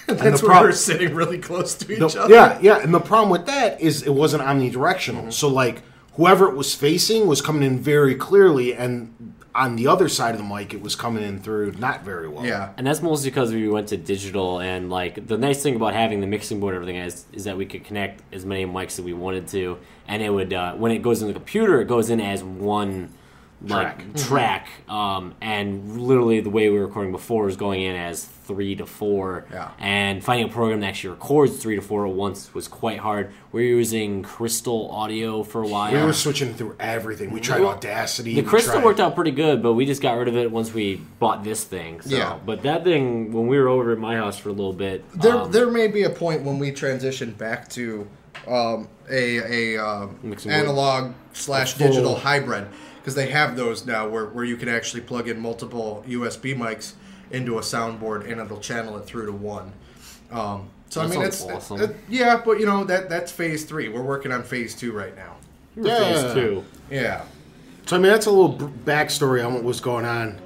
That's where we're sitting really close to each other. Yeah. And the problem with that is it wasn't omnidirectional. So like whoever it was facing was coming in very clearly, and on the other side of the mic, it was coming in through not very well. Yeah. And that's mostly because we went to digital, and like the nice thing about having the mixing board and everything is that we could connect as many mics as we wanted to, and it would when it goes in the computer, it goes in as one track. And literally the way we were recording before was going in as 3 to 4. Yeah. And finding a program that actually records 3 to 4 at once was quite hard. We were using Crystal Audio for a while. We were switching through everything. We tried Audacity. The Crystal worked out pretty good, but we just got rid of it once we bought this thing. So. Yeah. But that thing, when we were over at my house for a little bit, There may be a point when we transition back to Mixing analog / digital hybrid, because they have those now where you can actually plug in multiple USB mics into a soundboard and it'll channel it through to one. So That I mean, sounds it's awesome. yeah, but you know that's phase 3. We're working on phase 2 right now. phase 2. Yeah. So, I mean, that's a little backstory on what was going on.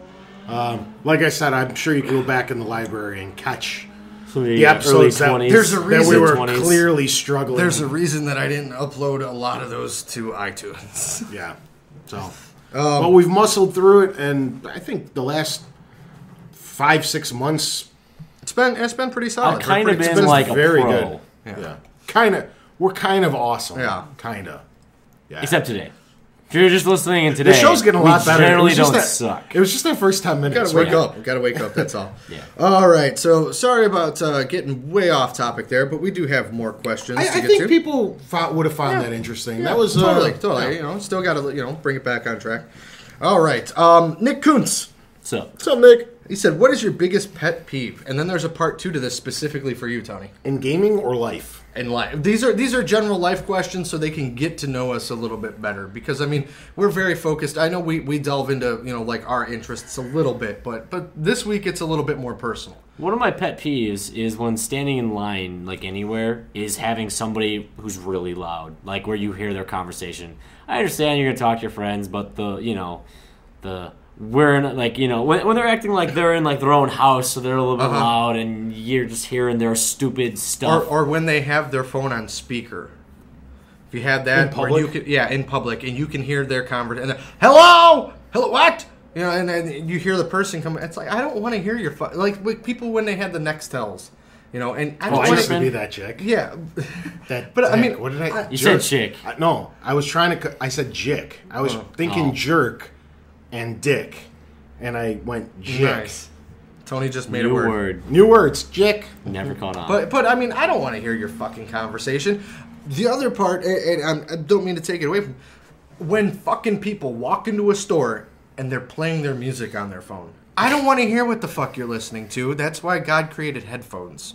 Like I said, I'm sure you can go back in the library and catch the episodes that, There's a that reason- we were 20s. clearly struggling. There's a reason that I didn't upload a lot of those to iTunes. Yeah. So, but we've muscled through it, and I think the last 5-6 months, It's been pretty solid. I've kind of it's been like a very pro. good. Yeah. Kind of. We're kind of awesome. Yeah. Kind of. Yeah. Except today. If you're just listening in today, the show's getting a lot better. generally It was just don't that- suck. It was just that first 10 minutes. Gotta wake up. Gotta wake up. That's all. Yeah. All right. So sorry about getting way off topic there, but we do have more questions I to get think to. people would have found that interesting. Yeah, That was totally. yeah. You know, still got to bring it back on track. All right. Nick Kuntz. So, What's up, Nick? He said, "What is your biggest pet peeve?" And then there's a part 2 to this specifically for you, Tony. In gaming or life? In life, these are general life questions, so they can get to know us a little bit better. Because I mean, we're very focused. I know we delve into like our interests a little bit, but this week it's a little bit more personal. one of my pet peeves is when standing in line, like anywhere, is having somebody who's really loud, like where you hear their conversation. I understand you're gonna talk to your friends, but we're in, like, when they're acting like they're in like their own house, so they're a little bit loud, and you're just hearing their stupid stuff. Or when they have their phone on speaker. If you had that, In where public? you can, in public, and you can hear their conversation. And hello, what? And then you hear the person come. It's like, I don't want to hear your like with people when they had the Nextels, and I don't I want used to to- be that chick. Yeah, But I mean, what did I? You jerk. said chick. No, I was trying to. I said jick. I was thinking jerk and dick, and I went jick. nice. Tony just made New a word. word. New words, jick. Never caught on. But I mean, I don't want to hear your fucking conversation. The other part, and I don't mean to take it away from, when fucking people walk into a store and they're playing their music on their phone. I don't want to hear what the fuck you're listening to. That's why God created headphones.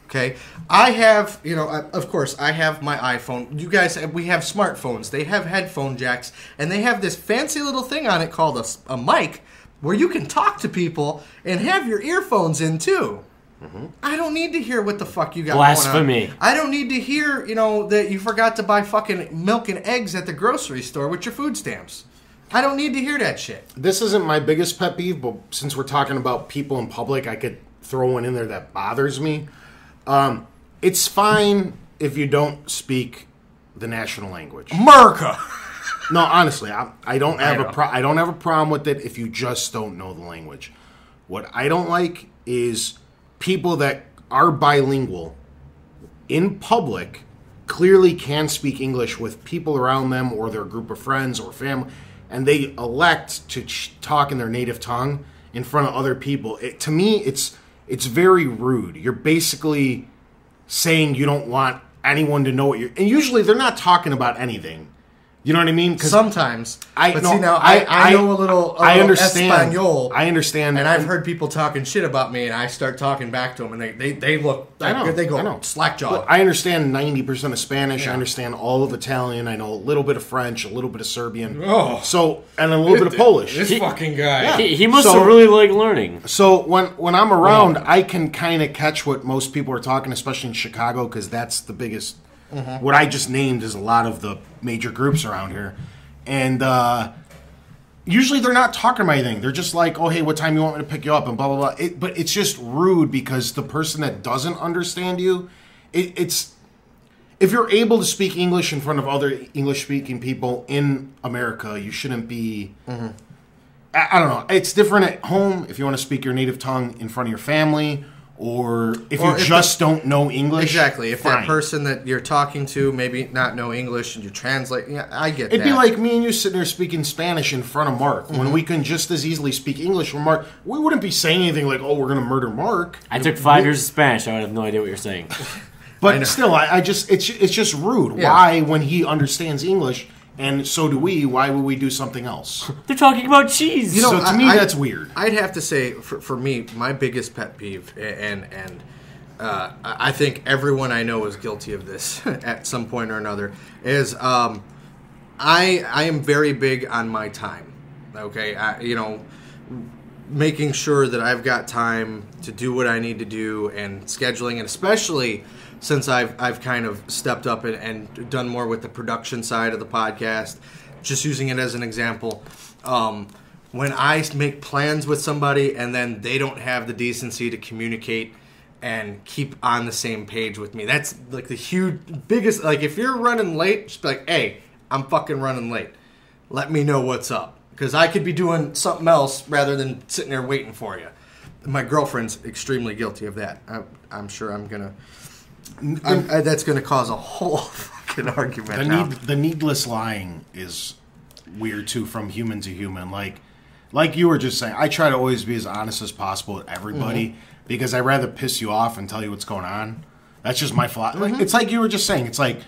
Okay, I have, of course, I have my iPhone. You guys, we have smartphones. They have headphone jacks, and they have this fancy little thing on it called a mic, where you can talk to people and have your earphones in too. I don't need to hear what the fuck you got Blasphemy. going on. I don't need to hear, that you forgot to buy fucking milk and eggs at the grocery store with your food stamps. I don't need to hear that shit. This isn't my biggest pet peeve, but since we're talking about people in public, I could throw one in there that bothers me. It's fine if you don't speak the national language. America. No, honestly, I don't have know. I don't have a problem with it if you just don't know the language. What I don't like is people that are bilingual in public clearly can speak English with people around them or their group of friends or family, and they elect to talk in their native tongue in front of other people. To me, it's very rude. You're basically saying you don't want anyone to know what you're... And usually they're not talking about anything. You know what I mean? 'Cause Sometimes. I know a little I understand. Espanol. I understand. And I've heard people talking shit about me, and I start talking back to them, and they look... I know, They go I know. slack-jawed. Look, I understand 90% of Spanish. Yeah. I understand all of Italian. I know a little bit of French, a little bit of Serbian. Oh. So, and a little bit of Polish. This fucking guy. Yeah. he must So- have really liked learning. So when I'm around, I can kind of catch what most people are talking, especially in Chicago, because that's the biggest what I just named is a lot of the major groups around here. And usually they're not talking about anything. They're just like, oh, hey, what time you want me to pick you up? And blah, blah, blah. But it's just rude because the person that doesn't understand you, it's... If you're able to speak English in front of other English-speaking people in America, you shouldn't be... I don't know. It's different at home if you want to speak your native tongue in front of your family, or if you just don't know English. Exactly. If fine. that person that you're talking to maybe not know English and you translate, yeah, I get that. It'd be like me and you sitting there speaking Spanish in front of Mark. When we can just as easily speak English with Mark, we wouldn't be saying anything like, oh, we're going to murder Mark. I took 5 years of Spanish. I would have no idea what you're saying. But still, I just it's just rude. Yeah. Why, when he understands English, and so do we, why would we do something else? They're talking about cheese. So to me, that's weird. I'd have to say, for me, my biggest pet peeve, and I think everyone I know is guilty of this at some point or another, is I am very big on my time. Okay, making sure that I've got time to do what I need to do and scheduling, and especially since I've kind of stepped up and done more with the production side of the podcast, just using it as an example, when I make plans with somebody and then they don't have the decency to communicate and keep on the same page with me, that's like the biggest, like if you're running late, just be like, hey, I'm fucking running late. Let me know what's up. Because I could be doing something else rather than sitting there waiting for you. My girlfriend's extremely guilty of that. I'm sure that's going to cause a whole fucking argument. The needless lying is weird too, from human to human. Like you were just saying, I try to always be as honest as possible with everybody because I'd rather piss you off and tell you what's going on. That's just my philosophy. Like, it's like you were just saying. It's like,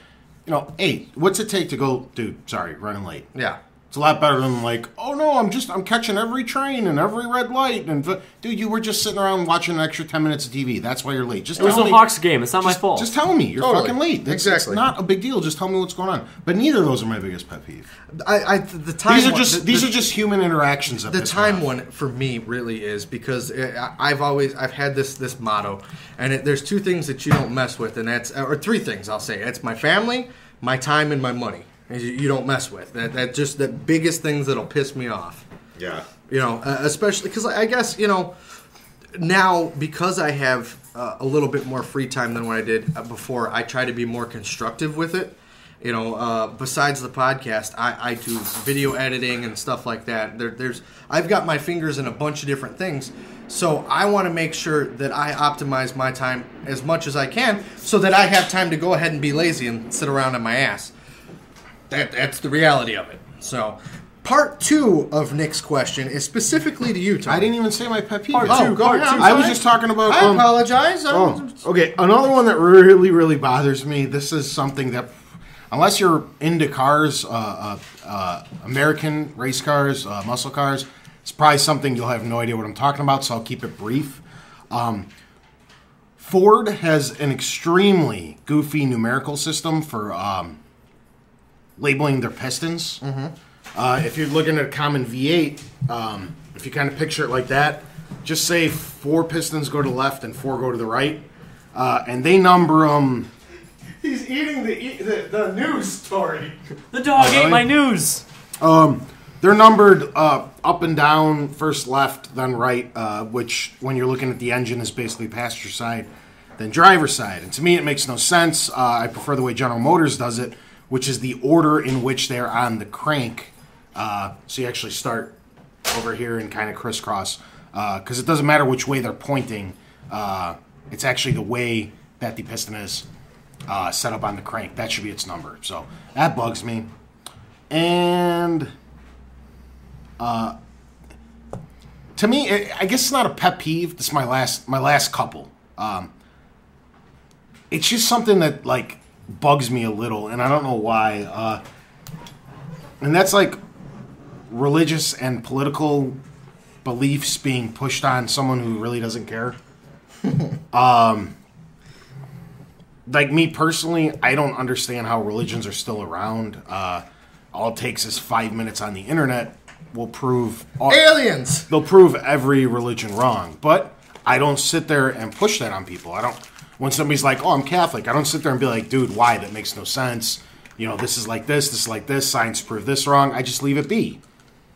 hey, what's it take to go, dude, sorry, running late. Yeah. It's a lot better than like, oh no, I'm catching every train and every red light. And dude, you were just sitting around watching an extra 10 minutes of TV. That's why you're late. Just it was a Hawks game. It's not my fault. Just tell me you're fucking late. Exactly. It's not a big deal. Just tell me what's going on. But neither of those are my biggest pet peeve. The time these are just human interactions. The time one for me really is because I've had this motto, and there's two things that you don't mess with, and or three things I'll say. It's my family, my time, and my money. You don't mess with that. Just the biggest things that'll piss me off. Yeah. Especially because I guess now because I have a little bit more free time than what I did before, I try to be more constructive with it. Besides the podcast, I do video editing and stuff like that. I've got my fingers in a bunch of different things, so I want to make sure that I optimize my time as much as I can, so that I have time to go ahead and be lazy and sit around on my ass. That's the reality of it. So, part 2 of Nick's question is specifically to you, Tom. I didn't even say my pet peeve. Part two, go ahead. I was just talking about... I apologize. Okay, another one that really, really bothers me. This is something that, unless you're into cars, American race cars, muscle cars, it's probably something you'll have no idea what I'm talking about, so I'll keep it brief. Ford has an extremely goofy numerical system for... labeling their pistons. If you're looking at a common V8, if you kind of picture it like that, just say 4 pistons go to the left and 4 go to the right, and they number them. He's eating the news story. The dog ate my news. They're numbered up and down, first left, then right, which when you're looking at the engine is basically passenger side, then driver side. And to me, it makes no sense. I prefer the way General Motors does it, which is the order in which they're on the crank. So you actually start over here and kind of crisscross. Because it doesn't matter which way they're pointing. It's actually the way that the piston is set up on the crank. That should be its number. So that bugs me. And to me, I guess it's not a pet peeve. This is my last couple. It's just something that, like, bugs me a little, and I don't know why. And that's like religious and political beliefs being pushed on someone who really doesn't care. Like me personally, I don't understand how religions are still around. All it takes is 5 minutes on the internet will prove aliens. They'll prove every religion wrong, but I don't sit there and push that on people. I when somebody's like, "Oh, I'm Catholic," I don't sit there and be like, "Dude, why? That makes no sense. You know, this is like this is like this. Science proved this wrong." I just leave it be.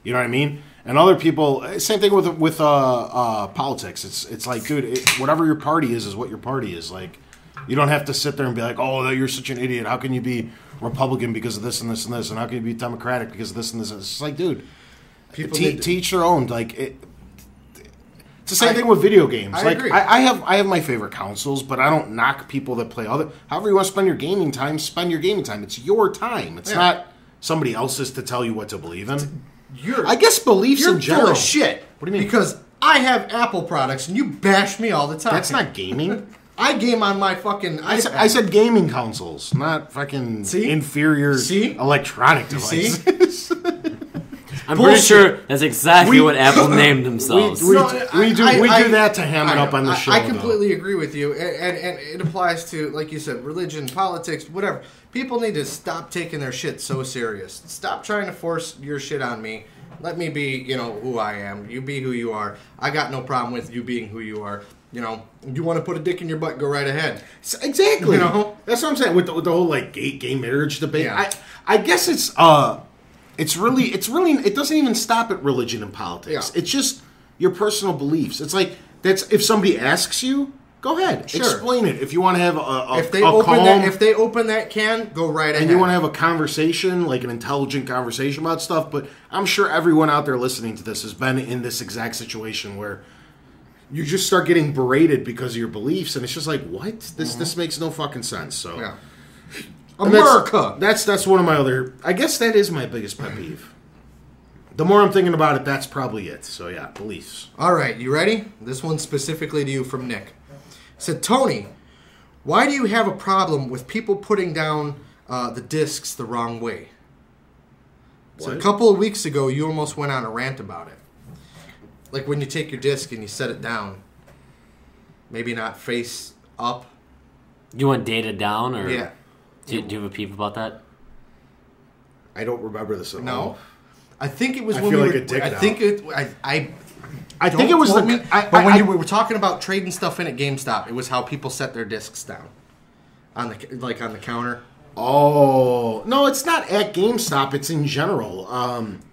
You know what I mean? And other people, same thing with politics. It's like, dude, whatever your party is what your party is. Like, you don't have to sit there and be like, "Oh, you're such an idiot. How can you be Republican because of this and this and this, and how can you be Democratic because of this and this?" It's just like, dude, to each their own. Like, it's the same thing with video games. I like, agree. I have my favorite consoles, but I don't knock people that play other. However you want to spend your gaming time, spend your gaming time. It's your time. It's not somebody else's to tell you what to believe in. I guess beliefs You're in general. full of shit. What do you mean? Because I have Apple products and you bash me all the time. That's not gaming. I game on my fucking iPad. I said gaming consoles, not fucking inferior electronic devices. I'm pretty sure that's exactly what Apple named themselves. We do that to ham it up on the show. I completely agree with you, and it applies to, like you said, religion, politics, whatever. People need to stop taking their shit so serious. Stop trying to force your shit on me. Let me be, who I am. You be who you are. I got no problem with you being who you are. You want to put a dick in your butt, go right ahead. Exactly. That's what I'm saying with the whole like gay marriage debate. Yeah. I guess it doesn't even stop at religion and politics. Yeah. It's just your personal beliefs. It's like if somebody asks you, go ahead, explain it. If you want to have if they open that can, go right ahead. And you want to have a conversation, like an intelligent conversation about stuff. But I'm sure everyone out there listening to this has been in this exact situation where you just start getting berated because of your beliefs, and it's just like, what? This makes no fucking sense. So, yeah. America. That's one of my other. I guess that is my biggest pet peeve. The more I'm thinking about it, that's probably it. So yeah, beliefs. All right, you ready? This one's specifically to you from Nick. It said, Tony, why do you have a problem with people putting down the discs the wrong way? So a couple of weeks ago, you almost went on a rant about it. Like when you take your disc and you set it down, maybe not face up. You want data down, or yeah? Do you have a peep about that? I don't remember this at all. No, I think it was I when feel we like were. a dick I now. think it. I think it was the. when we were talking about trading stuff in at GameStop, it was how people set their discs down on the counter. Oh no, it's not at GameStop. It's in general.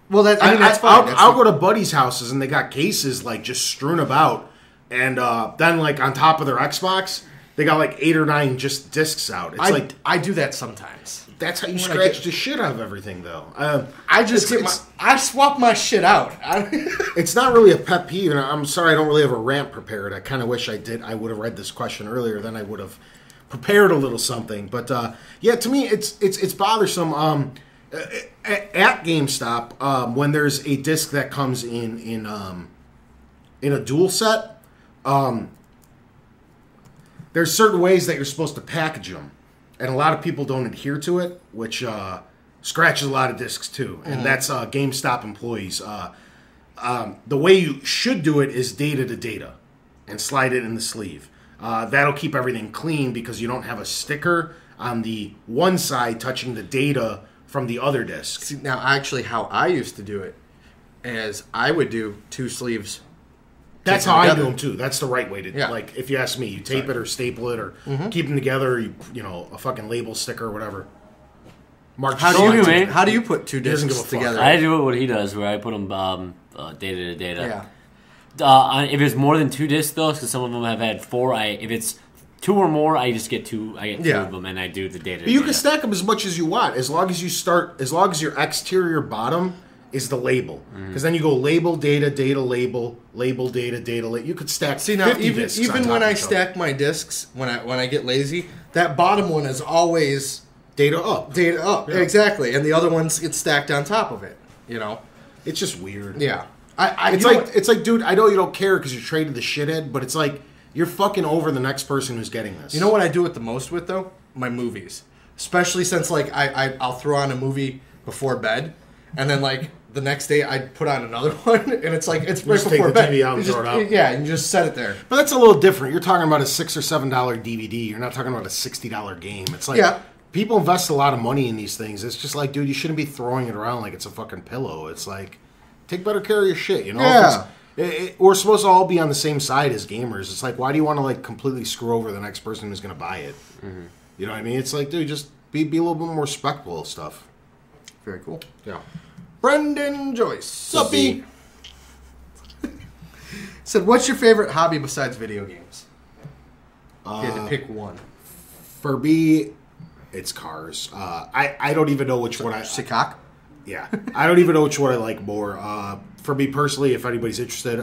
Well, that's fine. I'll go to buddies' houses and they got cases like just strewn about, and then like on top of their Xbox, they got like 8 or 9 just discs out. It's I do that sometimes. That's how you scratch the shit out of everything, though. I swap my shit out. It's not really a pet peeve, and I'm sorry I don't really have a rant prepared. I kind of wish I did. I would have read this question earlier, then I would have prepared a little something. But yeah, to me, it's bothersome. At GameStop, when there's a disc that comes in a dual set, there's certain ways that you're supposed to package them, and a lot of people don't adhere to it, which scratches a lot of discs too. And that's GameStop employees. The way you should do it is data to data, and slide it in the sleeve. That'll keep everything clean because you don't have a sticker on the one side touching the data from the other disc. See, now, actually, how I used to do it is I would do 2 sleeves. That's how I do them too. That's the right way to do. Yeah. Like if you ask me, you tape it or staple it or keep them together. Or a fucking label sticker or whatever. How do you put 2 discs together? I do what he does, where I put them data to data. Yeah. If it's more than 2 discs though, because some of them have had 4. If it's 2 or more, I just get 2. I get 2 of them, and I do the data. But you can stack them as much as you want, as long as your exterior bottom is the label, because then you go label data label data data. You could stack. See now, 50 discs even when I stack my discs, when I get lazy, that bottom one is always data up. Yeah. Exactly, and the other ones get stacked on top of it. It's just weird. Yeah, it's like, dude, I know you don't care because you're trading the shithead, but it's like you're fucking over the next person who's getting this. You know what I do it the most with though? My movies, especially since like I'll throw on a movie before bed, and then like the next day I put on another one, and it's like it's right before bed. TV out and throw it out. Yeah, and you just set it there. But that's a little different. You're talking about a $6 or $7 DVD. You're not talking about a $60 game. It's like people invest a lot of money in these things. It's just like, dude, you shouldn't be throwing it around like it's a fucking pillow. It's like, take better care of your shit. Yeah. We're supposed to all be on the same side as gamers. It's like, why do you want to like completely screw over the next person who's going to buy it? Mm-hmm. You know what I mean? It's like, dude, just be a little bit more respectful of stuff. Very cool. Yeah. Brendan Joyce. Sup-y. Said, what's your favorite hobby besides video games? You had to pick one. For me, it's cars. I don't even know which one I... Sikak? Yeah. I don't even know which one I like more. For me personally, if anybody's interested,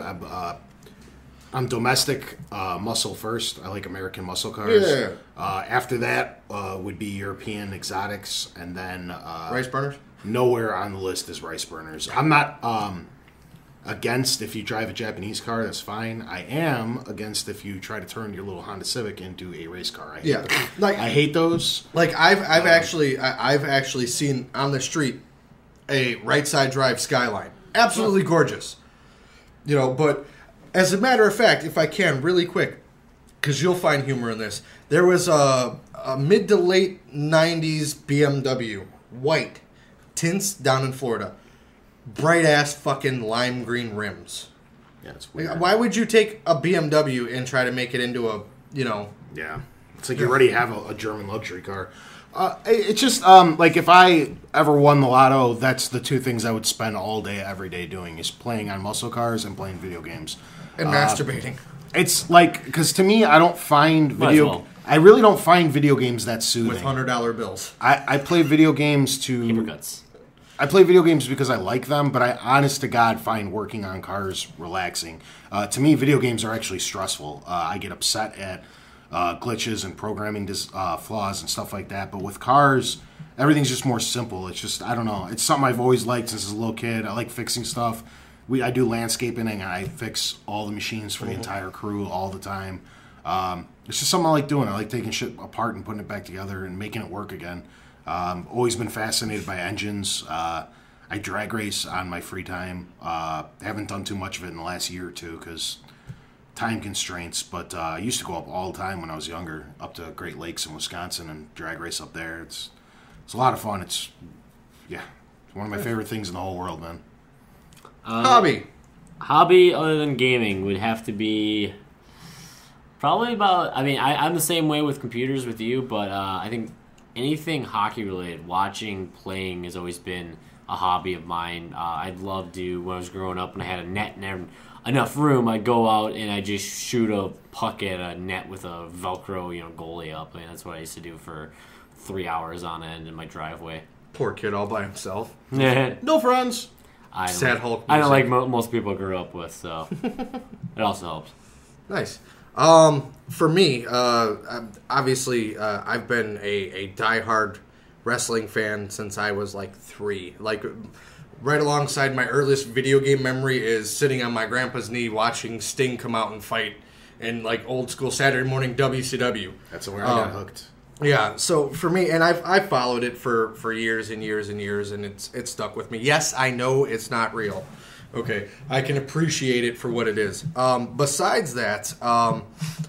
I'm domestic muscle first. I like American muscle cars. Yeah. After that would be European exotics, and then Rice burners? nowhere on the list is rice burners. I'm not against if you drive a Japanese car, that's fine. I am against if you try to turn your little Honda Civic into a race car. I hate those. Like I've actually seen on the street a right side drive Skyline. Absolutely gorgeous. You know, but as a matter of fact, if I can, really quick, because you'll find humor in this, there was a mid to late 90s BMW, white, tints down in Florida. Bright ass fucking lime green rims. Yeah, it's weird. Why would you take a BMW and try to make it into a, you know... Yeah. It's like you already have a German luxury car. It's just, like, if I ever won the lotto, that's the two things I would spend all day, every day doing, is playing on muscle cars and playing video games. And masturbating. It's like, because to me, I don't find Might as well. I really don't find video games that soothing. With $100 bills. I play video games to... Paper cuts. I play video games because I like them, but I, honest to God, find working on cars relaxing. To me, video games are actually stressful. I get upset at glitches and programming flaws and stuff like that. But with cars, everything's just more simple. It's just, I don't know. It's something I've always liked since I was a little kid. I like fixing stuff. I do landscaping, and I fix all the machines for the entire crew all the time. It's just something I like doing. I like taking shit apart and putting it back together and making it work again. Always been fascinated by engines. I drag race on my free time. Haven't done too much of it in the last year or two because time constraints, but I used to go up all the time when I was younger, up to Great Lakes in Wisconsin and drag race up there. It's a lot of fun. It's one of my favorite things in the whole world, man. Hobby Other than gaming would have to be probably about... I mean, I'm the same way with computers with you, but I think anything hockey related, watching, playing has always been a hobby of mine. I'd love to, when I was growing up and I had a net and enough room, I'd go out and I'd just shoot a puck at a net with a Velcro, goalie up. I mean, that's what I used to do for 3 hours on end in my driveway. Poor kid all by himself. No friends. Sad Hulk music. I don't like most people I grew up with, so it also helps. Nice. For me, obviously, I've been a diehard wrestling fan since I was like 3. Like, right alongside my earliest video game memory is sitting on my grandpa's knee watching Sting come out and fight in like old school Saturday morning WCW. That's where I got hooked. Yeah, so for me, and I've followed it for years and years and years, and it's stuck with me. Yes, I know it's not real. Okay, I can appreciate it for what it is. Besides that,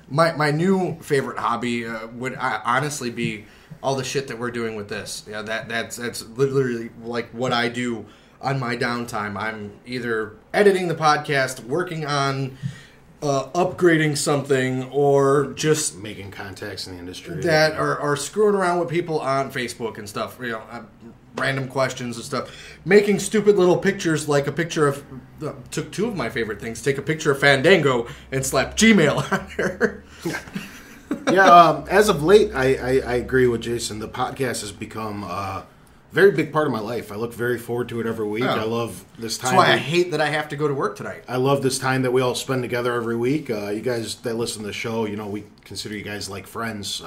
my new favorite hobby would honestly be all the shit that we're doing with this. Yeah, that's literally like what I do on my downtime. I'm either editing the podcast, working on upgrading something, or just making contacts in the industry that or screwing around with people on Facebook and stuff. Random questions and stuff, making stupid little pictures, like a picture of took 2 of my favorite things. Take a picture of Fandango and slap Gmail on her. As of late, I agree with Jason. The podcast has become a very big part of my life. I look very forward to it every week. I love this time. That's why I hate that I have to go to work tonight. I love this time that we all spend together every week. You guys that listen to the show, we consider you guys like friends.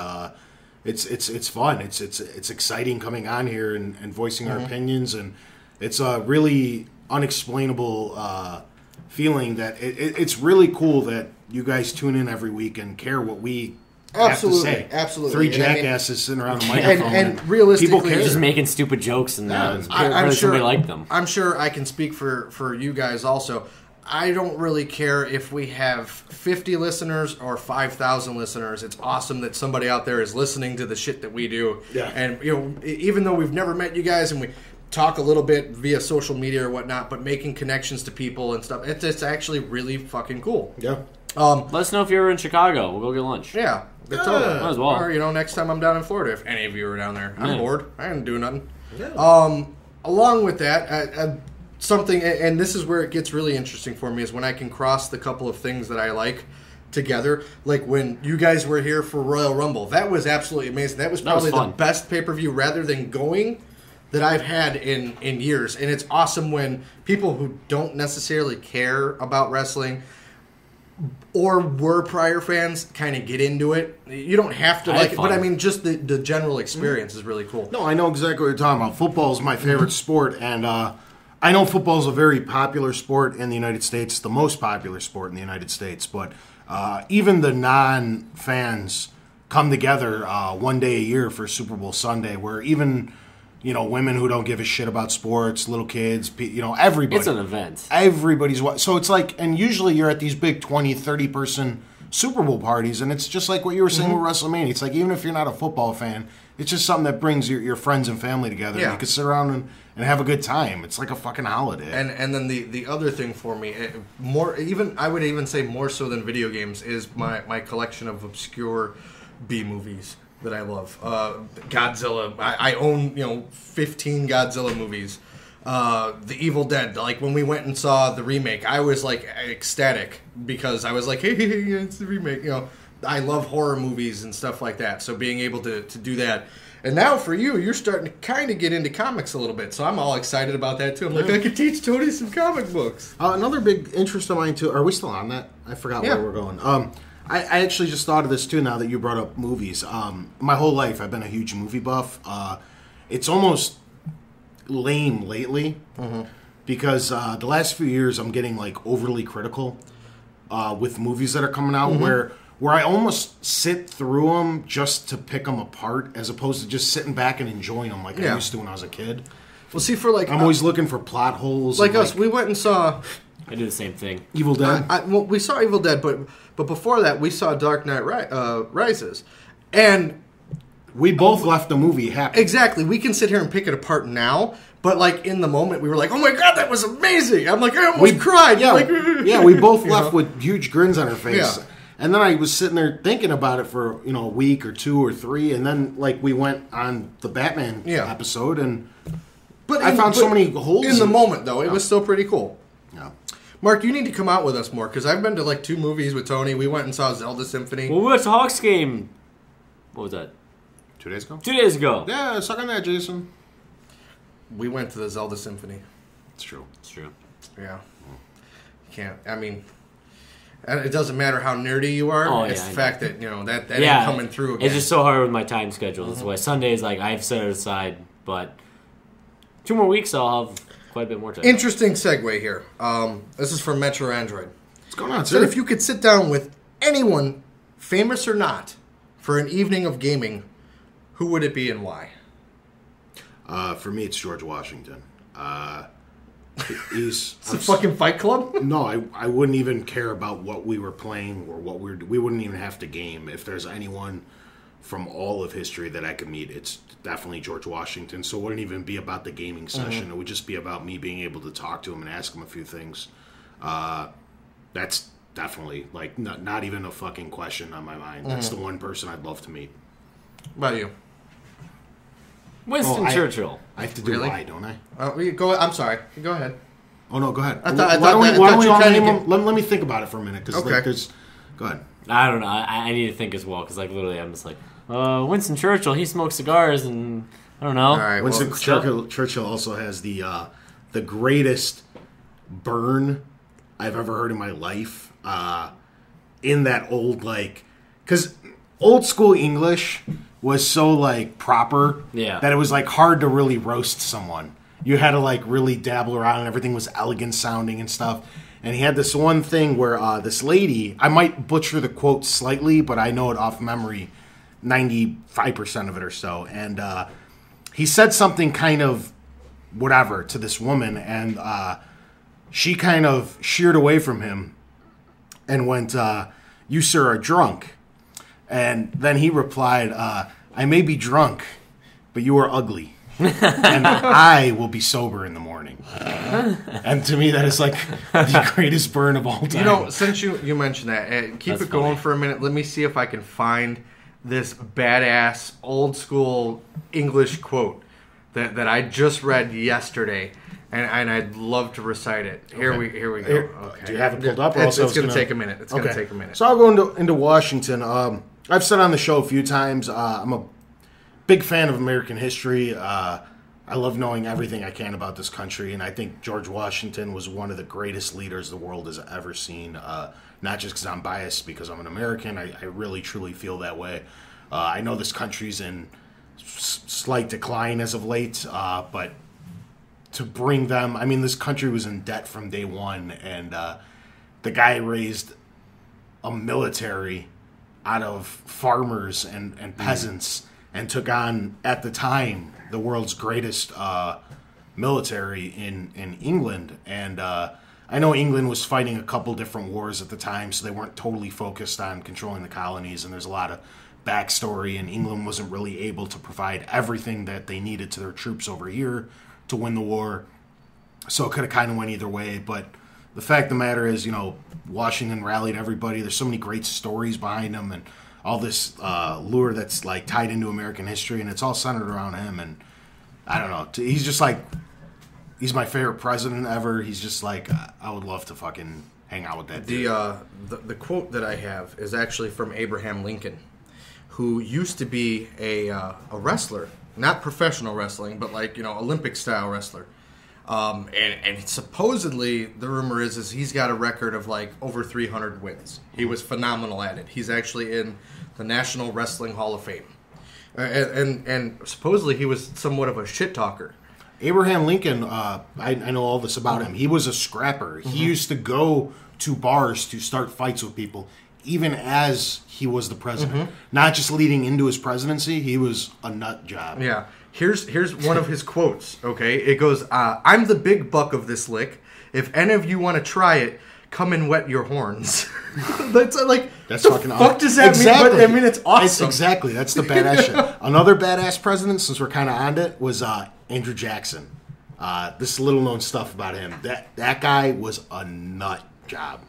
It's fun. It's exciting coming on here and voicing our opinions, and it's a really unexplainable feeling that it's really cool that you guys tune in every week and care what we have to say. Absolutely. 3 jackasses sitting around a microphone. And realistically, people care. Just making stupid jokes and I'm sure somebody liked them. I'm sure I can speak for you guys also. I don't really care if we have 50 listeners or 5,000 listeners. It's awesome that somebody out there is listening to the shit that we do. Yeah. And even though we've never met you guys and talk a little bit via social media or whatnot, but making connections to people and stuff. It's actually really fucking cool. Yeah. Let us know if you're in Chicago. We'll go get lunch. Yeah. It's Yeah. over. Might as well. Or, next time I'm down in Florida, if any of you are down there. I'm Yeah. bored. I didn't do nothing. Yeah. Along with that, something, and this is where it gets really interesting for me, is when I can cross the couple of things that I like together. Like when you guys were here for Royal Rumble. That was absolutely amazing. That was That was probably fun. the best pay-per-view rather than going that I've had in years. And it's awesome when people who don't necessarily care about wrestling or were prior fans kind of get into it. You don't have to I had like it, but fun. I mean, just the general experience is really cool. No, I know exactly what you're talking about. Football is my favorite sport, and I know football is a very popular sport in the United States. It's the most popular sport in the United States, but even the non-fans come together one day a year for Super Bowl Sunday, where even women who don't give a shit about sports, little kids, everybody. It's an event. Everybody's so it's like, and usually you're at these big 20, 30 person Super Bowl parties, and it's just like what you were saying with WrestleMania. It's like, even if you're not a football fan, it's just something that brings your friends and family together. Yeah. You can sit around and have a good time. It's like a fucking holiday. And then the other thing for me, I would even say more so than video games, is my collection of obscure B movies that I love. Godzilla. I own 15 Godzilla movies. The Evil Dead. Like when we went and saw the remake, I was like ecstatic because I was like, hey, it's the remake. I love horror movies and stuff like that. So being able to do that. And now for you're starting to kind of get into comics a little bit. So I'm all excited about that too. I'm like, I could teach Tony some comic books. Another big interest of mine too. Are we still on that? I forgot Yeah. where we're going. I actually just thought of this too now that you brought up movies. My whole life I've been a huge movie buff. It's almost lame lately because the last few years I'm getting like overly critical with movies that are coming out where I almost sit through them just to pick them apart as opposed to just sitting back and enjoying them like I Yeah. used to when I was a kid. Well, see, for like I'm always looking for plot holes. like and, us, we went and saw. I do the same thing. Evil Dead. Well, we saw Evil Dead, but before that, we saw Dark Knight Rises, and We both left the movie happy. exactly, we can sit here and pick it apart now. But like in the moment, we were like, "Oh my god, that was amazing!" I'm like, I almost cried. Yeah, Like, yeah, we both you left know? with huge grins on our face. Yeah. And then I was sitting there thinking about it for a week or two or three, and then like we went on the Batman Yeah. episode, and But I found so many holes in the in- moment, though. It was still pretty cool. yeah. Mark, you need to come out with us more because I've been to like 2 movies with Tony. We went and saw Zelda Symphony. Well, we went to Hawks game. What was that? 2 days ago. 2 days ago. Yeah, suck on that, Jason. We went to the Zelda Symphony. It's true. It's true. Yeah, you can't. I mean, it doesn't matter how nerdy you are. Oh, it's yeah, the I fact that that Yeah, ain't coming through again. It's just so hard with my time schedule. That's why Sundays, like, I've set it aside, but 2 more weeks, I'll have quite a bit more time. Interesting segue here. This is from Metro Android. What's going on, So sir? if you could sit down with anyone, famous or not, for an evening of gaming, who would it be and why? For me, it's George Washington. He's It's a fucking Fight Club? no, I wouldn't even care about what we were playing or what we wouldn't even have to game. If there's anyone from all of history that I could meet, it's definitely George Washington. So it wouldn't even be about the gaming session. It would just be about me being able to talk to him and ask him a few things. That's definitely like not even a fucking question on my mind. That's the one person I'd love to meet. What about you? Winston Oh, Churchill. I have to do Really? why, don't I? I'm sorry. Go ahead. Oh no, go ahead. I thought why don't that- we I thought you all kinda name get- them? Let me think about it for a minute. Because Okay. there's. Go ahead. I don't know. I need to think as well, because, like, literally, I'm just like, Winston Churchill, he smokes cigars, and I don't know. All right. Winston Well, Churchill also has the greatest burn I've ever heard in my life. In that old because old school English was so proper Yeah. that it was hard to really roast someone. You had to really dabble around, and everything was elegant sounding and stuff. And he had this one thing where this lady, I might butcher the quote slightly, but I know it off memory, 95% of it or so. And he said something kind of whatever to this woman, and she kind of sheered away from him and went, "You, sir, are drunk." And then he replied, "I may be drunk, but you are ugly." and I will be sober in the morning. And to me, that is like the greatest burn of all time. You know, since you mentioned that, keep That's it going funny. for a minute. Let me see if I can find this badass old school English quote that I just read yesterday, and I'd love to recite it. Here we go. Okay. Do you have it pulled up? Or It's else I was going to take a minute. It's going to take a minute. So I'll go into Washington. I've said on the show a few times, I'm a big fan of American history. I love knowing everything I can about this country, and I think George Washington was one of the greatest leaders the world has ever seen. Not just because I'm biased, because I'm an American. I really, truly feel that way. I know this country's in slight decline as of late, but to bring them, I mean, this country was in debt from day one, and the guy raised a military out of farmers and peasants and took on, at the time, the world's greatest military in England. And I know England was fighting a couple different wars at the time, so they weren't totally focused on controlling the colonies, and there's a lot of backstory, and England wasn't really able to provide everything that they needed to their troops over here to win the war. So it could have kind of went either way, but the fact of the matter is, you know, Washington rallied everybody. There's so many great stories behind him, and all this lure that's like tied into American history, and it's all centered around him. And I don't know, he's just like, he's my favorite president ever. He's just like, I would love to fucking hang out with that dude. The quote that I have is actually from Abraham Lincoln, who used to be a wrestler, not professional wrestling, but like, you know, Olympic style wrestler. And supposedly the rumor is he's got a record of like over 300 wins. He was phenomenal at it. He's actually in the National Wrestling Hall of Fame, and supposedly he was somewhat of a shit talker. Abraham Lincoln, I know all this about him. He was a scrapper. He used to go to bars to start fights with people, even as he was the president. Not just leading into his presidency, he was a nut job. Yeah. Here's one of his quotes, okay? It goes, I'm the big buck of this lick. If any of you want to try it, come and wet your horns. That's like, That's the fucking fuck does that exactly. mean? But, I mean, it's awesome. Exactly. That's the badass shit. Another badass president, since we're kind of on it, was Andrew Jackson. This little known stuff about him. That guy was a nut job.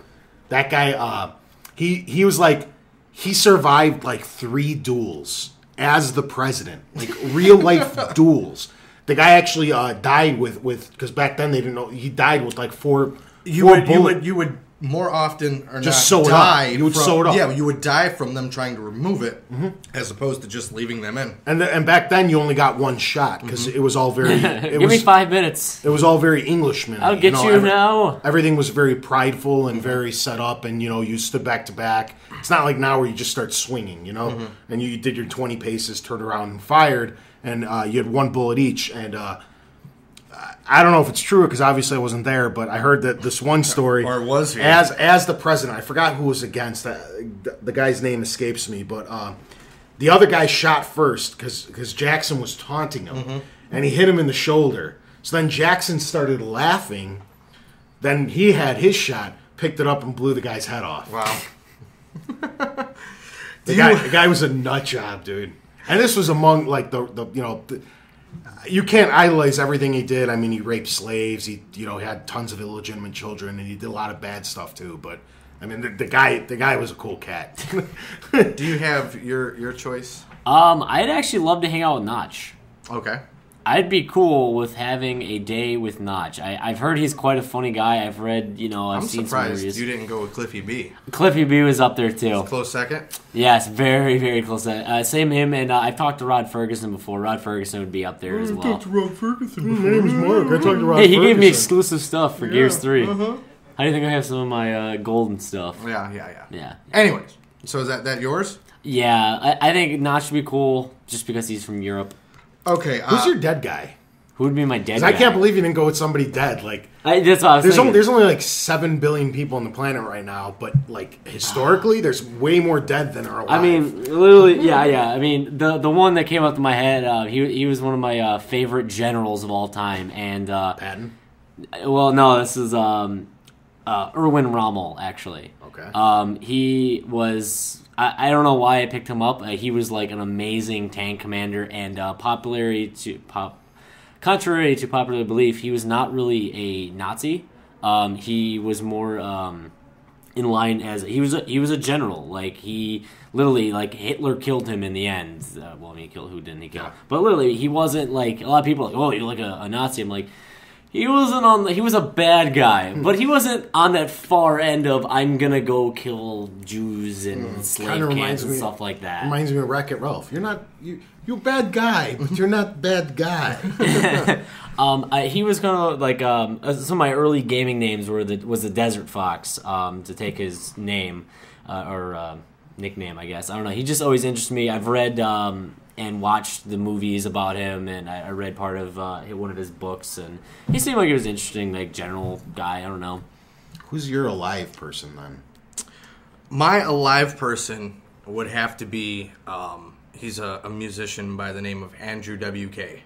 That guy, he was like, he survived like 3 duels as the president, like real life duels. The guy actually died with because back then they didn't know, he died with like 4 You would more often or just not sew it die up. You would from, sew it up. Yeah, you would die from them trying to remove it, as opposed to just leaving them in. And back then you only got 1 shot because it was all very. Give me 5 minutes. It was all very Englishman. I'll get you now. Everything was very prideful and very set up, and you stood back to back. It's not like now where you just start swinging, and you did your 20 paces, turned around and fired, and you had 1 bullet each. And I don't know if it's true because obviously I wasn't there, but I heard that this one story, Or was he? as the president. I forgot who was against. The guy's name escapes me, but the other guy shot first because Jackson was taunting him, and he hit him in the shoulder. So then Jackson started laughing. Then he had his shot, picked it up, and blew the guy's head off. Wow. The guy was a nut job, dude. And this was among like you can't idolize everything he did. I mean, he raped slaves. He had tons of illegitimate children, and he did a lot of bad stuff too. But I mean, the guy was a cool cat. Do you have your choice? I'd actually love to hang out with Notch. Okay. I'd be cool with having a day with Notch. I've heard he's quite a funny guy. I've read, I've I'm seen some surprised reviews. you didn't go with Cliffy B. Cliffy B was up there too. Close second. Yes, very, very close. Same him, and I've talked to Rod Ferguson before. Rod Ferguson would be up there as well. Rod Ferguson. My name is Mark. I talked to Rod Hey, he gave me Ferguson. exclusive stuff for Gears 3. How do you think I have some of my golden stuff? Yeah. Anyways, so is that yours? Yeah, I think Notch would be cool just because he's from Europe. Okay. Who's your dead guy? Who would be my dead 'Cause guy? I can't believe you didn't go with somebody dead. Like That's what I was thinking. there's only like 7 billion people on the planet right now, but like historically, there's way more dead than are alive. I mean, literally, yeah. I mean, the one that came up to my head, he was one of my favorite generals of all time, and Patton. well, no, this is Erwin Rommel actually. Okay. He was. I don't know why I picked him up. He was like an amazing tank commander and contrary to popular belief, he was not really a Nazi. He was more in line as he was a general. Like he literally like Hitler killed him in the end. Well, I mean, who didn't he kill? Yeah. But literally, he wasn't like a lot of people are like, oh, you're like a Nazi. I'm like. He wasn't on. He was a bad guy, but he wasn't on that far end of I'm gonna go kill Jews and slave camps and stuff like that. Reminds me of Wreck-It Ralph. You're a bad guy, but you're not bad guy. He was gonna like some of my early gaming names was the Desert Fox to take his name or nickname, I guess. I don't know. He just always interested me. I've read and watched the movies about him, and I read part of one of his books, and he seemed like he was an interesting, like, general guy. I don't know. Who's your alive person, then? My alive person would have to be, he's a musician by the name of Andrew WK.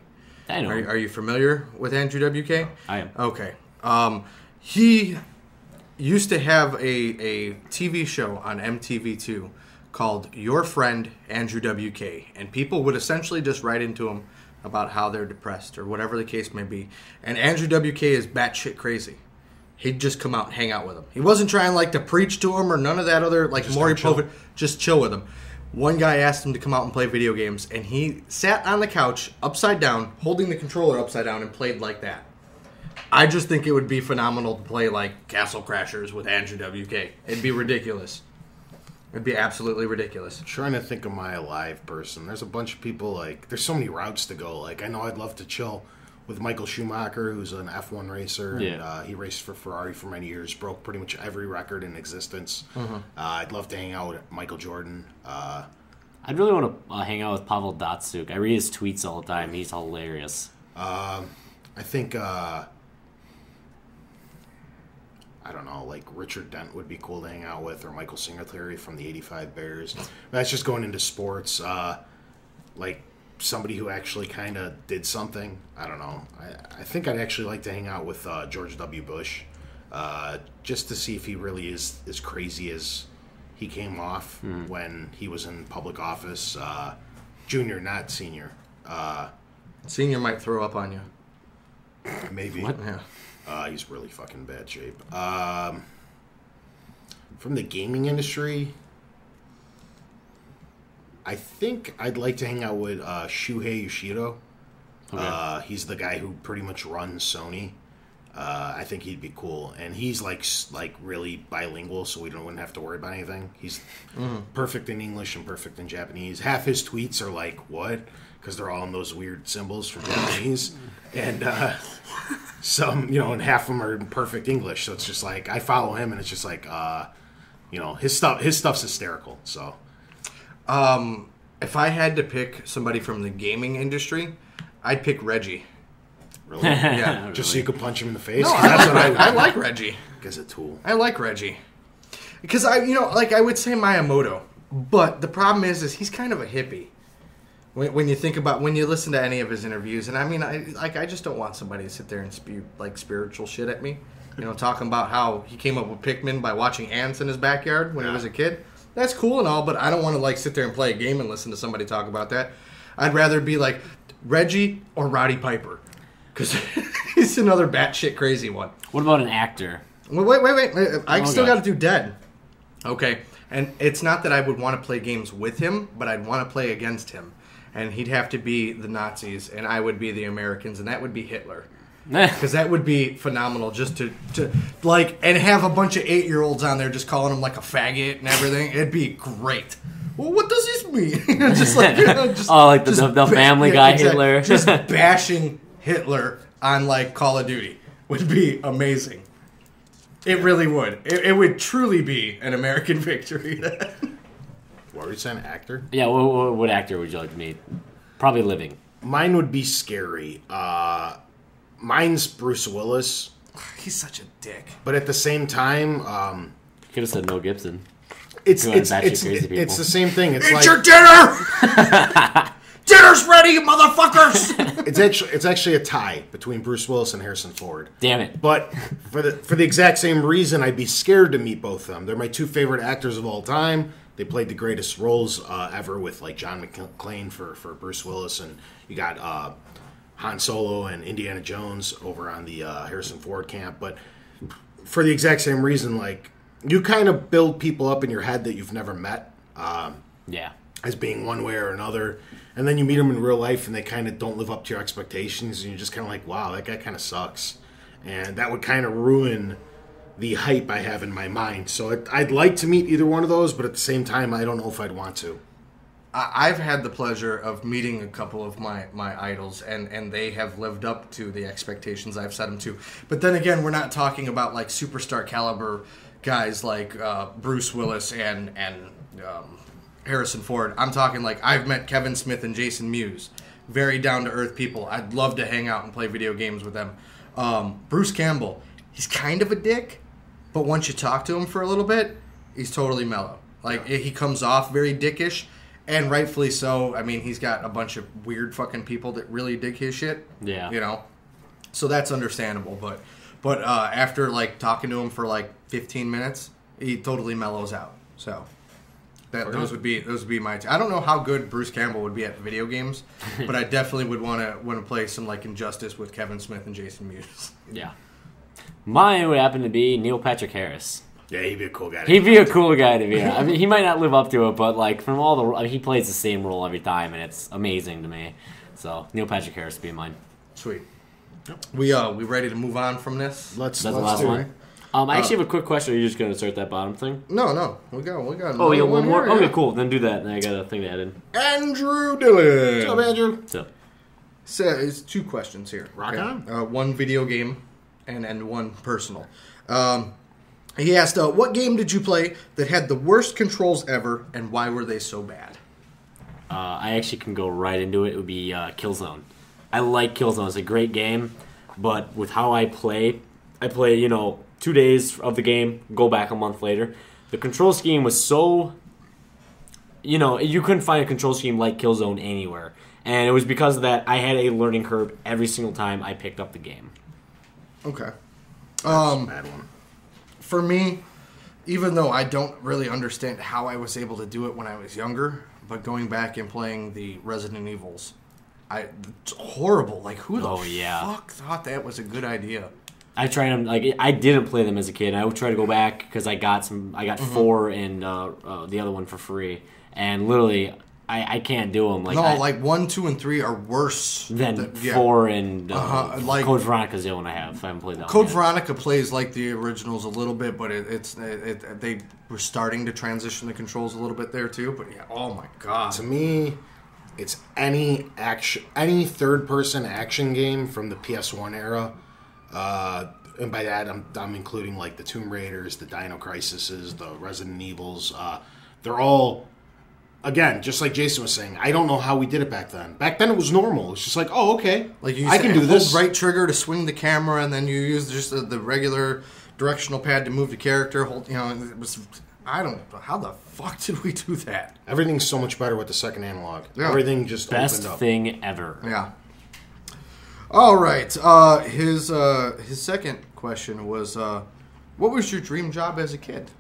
I know. Are you familiar with Andrew WK? I am. Okay. He used to have a TV show on MTV2 called Your Friend Andrew WK, and people would essentially just write into him about how they're depressed or whatever the case may be. And Andrew WK is batshit crazy. He'd just come out and hang out with him. He wasn't trying like to preach to him or none of that other like Maury Povich. Just chill with him. One guy asked him to come out and play video games, and he sat on the couch upside down, holding the controller upside down, and played like that. I just think it would be phenomenal to play like Castle Crashers with Andrew WK. It'd be ridiculous. It'd be absolutely ridiculous. I'm trying to think of my alive person. There's a bunch of people, like, there's so many routes to go. Like, I know I'd love to chill with Michael Schumacher, who's an F1 racer. Yeah. And he raced for Ferrari for many years, broke pretty much every record in existence. I'd love to hang out with Michael Jordan. I'd really want to hang out with Pavel Datsuk. I read his tweets all the time. He's hilarious. I think, I don't know, like Richard Dent would be cool to hang out with, or Michael Singletary from the 85 Bears. That's just going into sports. Like somebody who actually kind of did something. I don't know. I think I'd actually like to hang out with George W. Bush, just to see if he really is as crazy as he came off when he was in public office. Junior, not senior. Senior might throw up on you. Maybe. What? Yeah. He's really fucking bad shape. From the gaming industry, I think I'd like to hang out with Shuhei Yoshida. Okay. He's the guy who pretty much runs Sony. I think he'd be cool, and he's like really bilingual, so we wouldn't have to worry about anything. He's perfect in English and perfect in Japanese. Half his tweets are like what, because they're all in those weird symbols for Japanese, and some, and half of them are in perfect English. So it's just like I follow him, and it's just like his stuff's hysterical. So if I had to pick somebody from the gaming industry, I'd pick Reggie. really, Yeah. just so you could punch him in the face. No, 'Cause that's what I would. I like Reggie. As a tool. I like Reggie. Because I would say Miyamoto, but the problem is he's kind of a hippie. When you think about, when you listen to any of his interviews, and I mean, I just don't want somebody to sit there and spew like spiritual shit at me. Talking about how he came up with Pikmin by watching ants in his backyard when he was a kid. That's cool and all, but I don't want to like sit there and play a game and listen to somebody talk about that. I'd rather be like Reggie or Roddy Piper, because he's another batshit crazy one. What about an actor? Well, wait. I still gosh. got to do Dead. Okay. And it's not that I would want to play games with him, but I'd want to play against him. And he'd have to be the Nazis, and I would be the Americans, and that would be Hitler. Because that would be phenomenal, just to like, and have a bunch of 8-year-olds on there just calling him like a faggot and everything. It'd be great. Well, what does this mean? Just like, like the Family Guy Hitler. Just bashing Hitler on like Call of Duty would be amazing. It really would. It would truly be an American victory. What were you saying, actor? Yeah, what actor would you like to meet? Probably living. Mine would be scary. Mine's Bruce Willis, He's such a dick. but at the same time, Could have said Mel Gibson. it's Go ahead, it's batshit it's, crazy people. it's the same thing. It's Eat like your dinner! Dinner's ready, you motherfuckers! it's actually a tie between Bruce Willis and Harrison Ford. Damn it. But for the exact same reason, I'd be scared to meet both of them. They're my two favorite actors of all time. They played the greatest roles ever, with like John McClane for Bruce Willis, and you got Han Solo and Indiana Jones over on the Harrison Ford camp, but for the exact same reason, like, you kind of build people up in your head that you've never met as being one way or another, and then you meet them in real life and they kind of don't live up to your expectations, and you're just kind of like, wow, that guy kind of sucks. And that would kind of ruin the hype I have in my mind. So I'd like to meet either one of those, but at the same time, I don't know if I'd want to. I've had the pleasure of meeting a couple of my idols, and they have lived up to the expectations I've set them to. But then again, we're not talking about like superstar caliber guys like Bruce Willis and Harrison Ford. I'm talking like I've met Kevin Smith and Jason Mewes. Very down-to-earth people. I'd love to hang out and play video games with them. Bruce Campbell, he's kind of a dick, but once you talk to him for a little bit, he's totally mellow. Like, he comes off very dickish, and rightfully so. I mean, he's got a bunch of weird fucking people that really dig his shit. Yeah. You know? So that's understandable, but after, like, talking to him for, like, 15 minutes, he totally mellows out. So those would be my I don't know how good Bruce Campbell would be at video games, but I definitely would want to play some, like, Injustice with Kevin Smith and Jason Mewes. Yeah. Mine would happen to be Neil Patrick Harris. Yeah, he'd be a cool guy. He'd be a cool guy to be. I mean, he might not live up to it, but like from all the, he plays the same role every time, and it's amazing to me. So Neil Patrick Harris would be mine. Sweet. We ready to move on from this? Let's That's the last do one. it. I actually have a quick question. Are you just going to start that bottom thing? No. We got. Oh, we got one more. here, Okay, yeah. cool. Then do that. Then I got a thing to add in. Andrew Dillon. What's up, Andrew? So, So it's two questions here. Rock on. One video game and one personal. He asked, what game did you play that had the worst controls ever, and why were they so bad? I actually can go right into it. It would be Killzone. I like Killzone. It's a great game, but with how I play 2 days of the game, go back a month later. The control scheme was so, you couldn't find a control scheme like Killzone anywhere. And it was because of that I had a learning curve every single time I picked up the game. Okay. Bad one. For me, even though I don't really understand how I was able to do it when I was younger, but going back and playing the Resident Evils, it's horrible. Like, who the fuck thought that was a good idea? I tried them. Like, I didn't play them as a kid. I would try to go back because I got 4 and the other one for free. And literally, I can't do them. Like 1, 2, and 3 are worse than 4 and like Code Veronica's the only one I have. I haven't played that Code one yet. Veronica plays like the originals a little bit, but they were starting to transition the controls a little bit there too. But yeah, oh my god! To me, it's any third-person action game from the PS1 era, and by that I'm including like the Tomb Raiders, the Dino Crises, the Resident Evils. They're all, again, just like Jason was saying, I don't know how we did it back then. Back then it was normal. It's just like, oh, okay, Like you I can do this. Hold right trigger to swing the camera, and then you use just the regular directional pad to move the character. It was. I don't know. How the fuck did we do that? Everything's so much better with the second analog. Yeah. Everything just Best opened up. thing ever. Yeah. All right. His second question was, what was your dream job as a kid?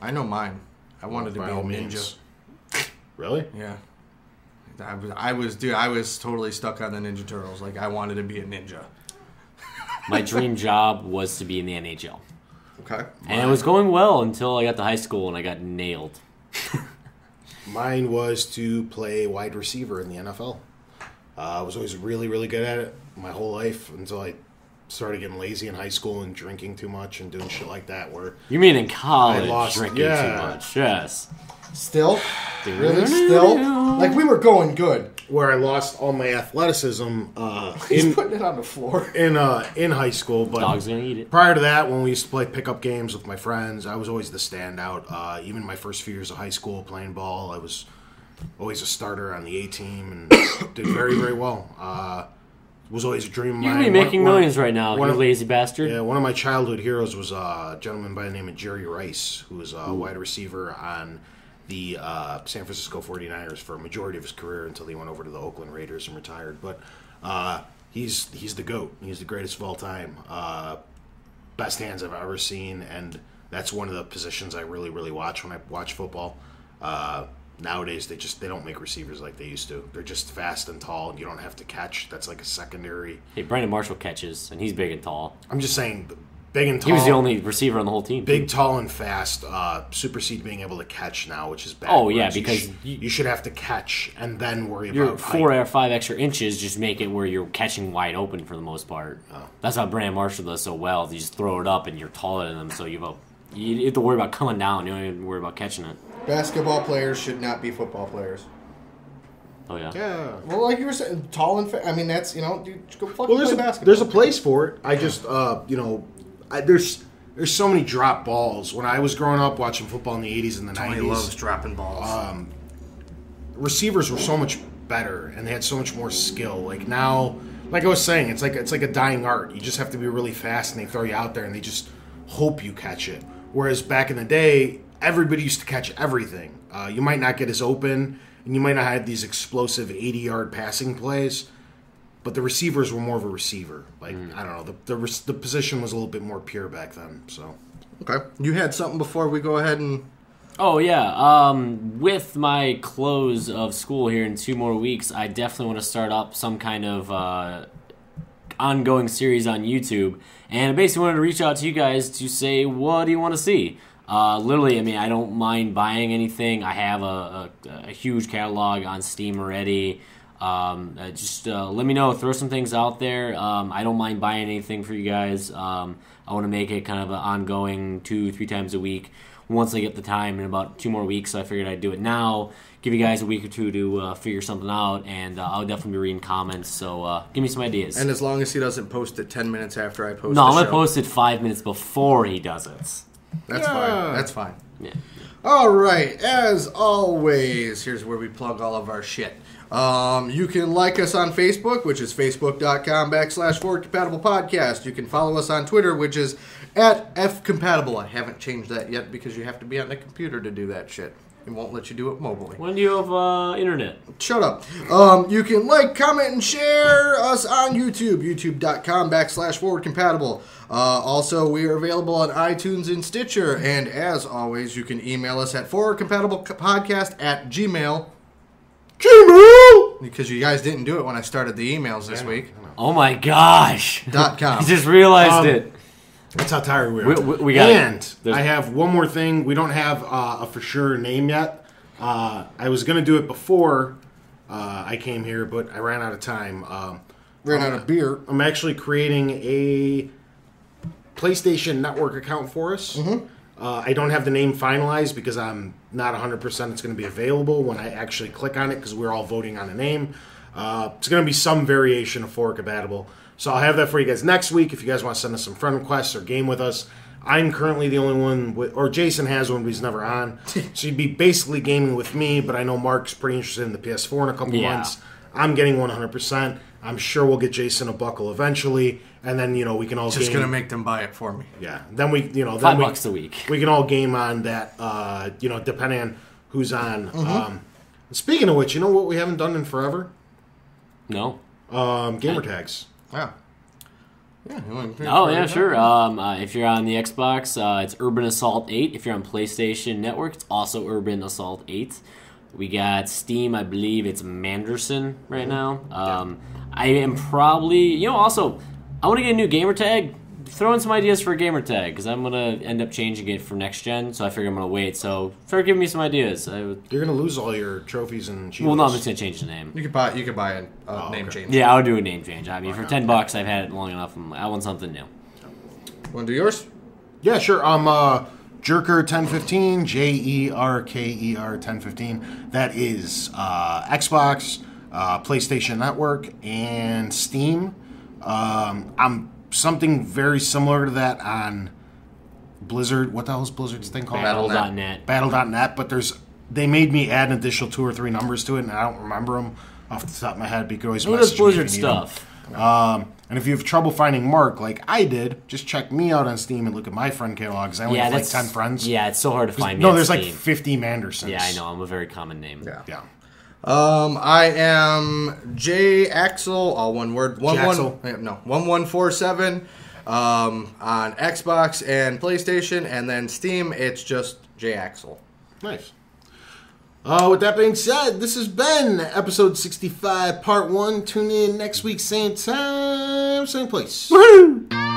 I know mine. I wanted to be By a all ninja. means. Really? Yeah. I was totally stuck on the Ninja Turtles. Like, I wanted to be a ninja. My dream job was to be in the NHL. Okay. And it was going well until I got to high school and I got nailed. Mine was to play wide receiver in the NFL. I was always really, really good at it my whole life until I started getting lazy in high school and drinking too much and doing shit like that. Where You mean in college, I lost- drinking yeah. too much? Yes. Still? Really? Still? Like, we were going good. I lost all my athleticism He's putting it on the floor. in high school. But Dog's gonna eat it. prior to that, when we used to play pickup games with my friends, I was always the standout. Even my first few years of high school playing ball, I was always a starter on the A team and did very, very well. Was always a dream of You mine. could be making millions right now, one you of- lazy bastard. Yeah, one of my childhood heroes was a gentleman by the name of Jerry Rice, who was a wide receiver on the San Francisco 49ers for a majority of his career until he went over to the Oakland Raiders and retired. But he's the GOAT. He's the greatest of all time. Best hands I've ever seen, and that's one of the positions I really, really watch when I watch football. nowadays they don't make receivers like they used to. They're just fast and tall, and you don't have to catch. That's like a secondary. Hey, Brandon Marshall catches, and he's big and tall. I'm just saying, big and tall. He was the only receiver on the whole team. Big, tall, and fast supersede being able to catch now, which is bad. Oh, yeah, because you should have to catch and then worry your about 4 or 5 extra inches just make it where you're catching wide open for the most part. Oh. That's how Brandon Marshall does so well. You just throw it up, and you're taller than them, so you have to worry about coming down. You don't even worry about catching it. Basketball players should not be football players. Oh, yeah? Yeah. Well, like you were saying, tall and fat. I mean, that's, you go fucking Well, play basketball. there's a place for it. I just, there's so many drop balls. When I was growing up watching football in the 80s and the Tony 90s, loves dropping balls. receivers were so much better and they had so much more skill. Like now, like I was saying, it's like a dying art. You just have to be really fast and they throw you out there and they just hope you catch it. Whereas back in the day, everybody used to catch everything. You might not get as open and you might not have these explosive 80-yard passing plays, but the receivers were more of a receiver. Like, I don't know, the position was a little bit more pure back then. So, Okay. You had something before we go ahead and... Oh, yeah. With my close of school here in 2 more weeks, I definitely want to start up some kind of ongoing series on YouTube. And I basically wanted to reach out to you guys to say, what do you want to see? Literally, I mean, I don't mind buying anything. I have a huge catalog on Steam already. Just let me know. Throw some things out there. I don't mind buying anything for you guys. I want to make it kind of an ongoing 2-3 times a week. Once I get the time in about 2 more weeks, so I figured I'd do it now. Give you guys a week or 2 to figure something out, and I'll definitely be reading comments. So give me some ideas. And as long as he doesn't post it 10 minutes after I post No, I'm the gonna show. post it 5 minutes before he does it. That's fine. That's fine. Yeah. All right. As always, here's where we plug all of our shit. You can like us on Facebook, which is facebook.com/forwardcompatible podcast. You can follow us on Twitter, which is @fcompatible. I haven't changed that yet because you have to be on the computer to do that shit. It won't let you do it mobily. When do you have internet? Shut up. You can like, comment, and share us on YouTube, youtube.com/forwardcompatible. Also, we are available on iTunes and Stitcher. And as always, you can email us at forwardcompatiblepodcast@gmail.com. Because you guys didn't do it when I started the emails this week. Oh my gosh! .com. I just realized it. that's how tired we are. We got and I have one more thing. We don't have a for sure name yet. I was going to do it before I came here, but I ran out of time. Ran out of beer. I'm actually creating a PlayStation Network account for us. Mm-hmm. I don't have the name finalized because I'm not 100% it's going to be available when I actually click on it because we're all voting on a name. It's going to be some variation of Forward Compatible. So I'll have that for you guys next week if you guys want to send us some friend requests or game with us. I'm currently the only one, or Jason has one, but he's never on. So you'd be basically gaming with me, but I know Mark's pretty interested in the PS4 in a couple months. I'm getting 100%. I'm sure we'll get Jason a buckle eventually, and then we can all Just game. going to make them buy it for me. Yeah. Then we $5 a week. We can all game on that. Depending on who's on. Speaking of which, you know what we haven't done in forever? No. Gamer tags. Yeah. Yeah. Oh, yeah, sure. If you're on the Xbox, it's Urban Assault 8. If you're on PlayStation Network, it's also Urban Assault 8. We got Steam, I believe it's Manderson right now. I am probably, also, I want to get a new gamer tag. Throw in some ideas for a gamer tag, because I'm going to end up changing it for next gen, so I figure I'm going to wait. So, start giving me some ideas. You're going to lose all your trophies and cheetos. Well, no, I'm just going to change the name. You could buy a name change. Yeah, I'll do a name change. I mean, for $10, I've had it long enough. I want something new. Want to do yours? Yeah, sure. Jerker1015, JERKER1015. That is Xbox, PlayStation Network, and Steam. I'm something very similar to that on Blizzard. What the hell is Blizzard's thing called? Battle.net. Battle.net, but they made me add an additional 2 or 3 numbers to it, and I don't remember them off the top of my head, but you can always What is message me if you Blizzard need them. stuff? And if you have trouble finding Mark, like I did, just check me out on Steam and look at my friend catalog, because I only have like 10 friends. Yeah, it's so hard to find me No, on there's like Steam. 50 Mandersons. Yeah, I know. I'm a very common name. Yeah. I am J Axel, all one word. 1147. On Xbox and PlayStation, and then Steam, it's just J Axel. Nice. With that being said, this has been episode 65, part 1. Tune in next week, same time, same place. Woohoo!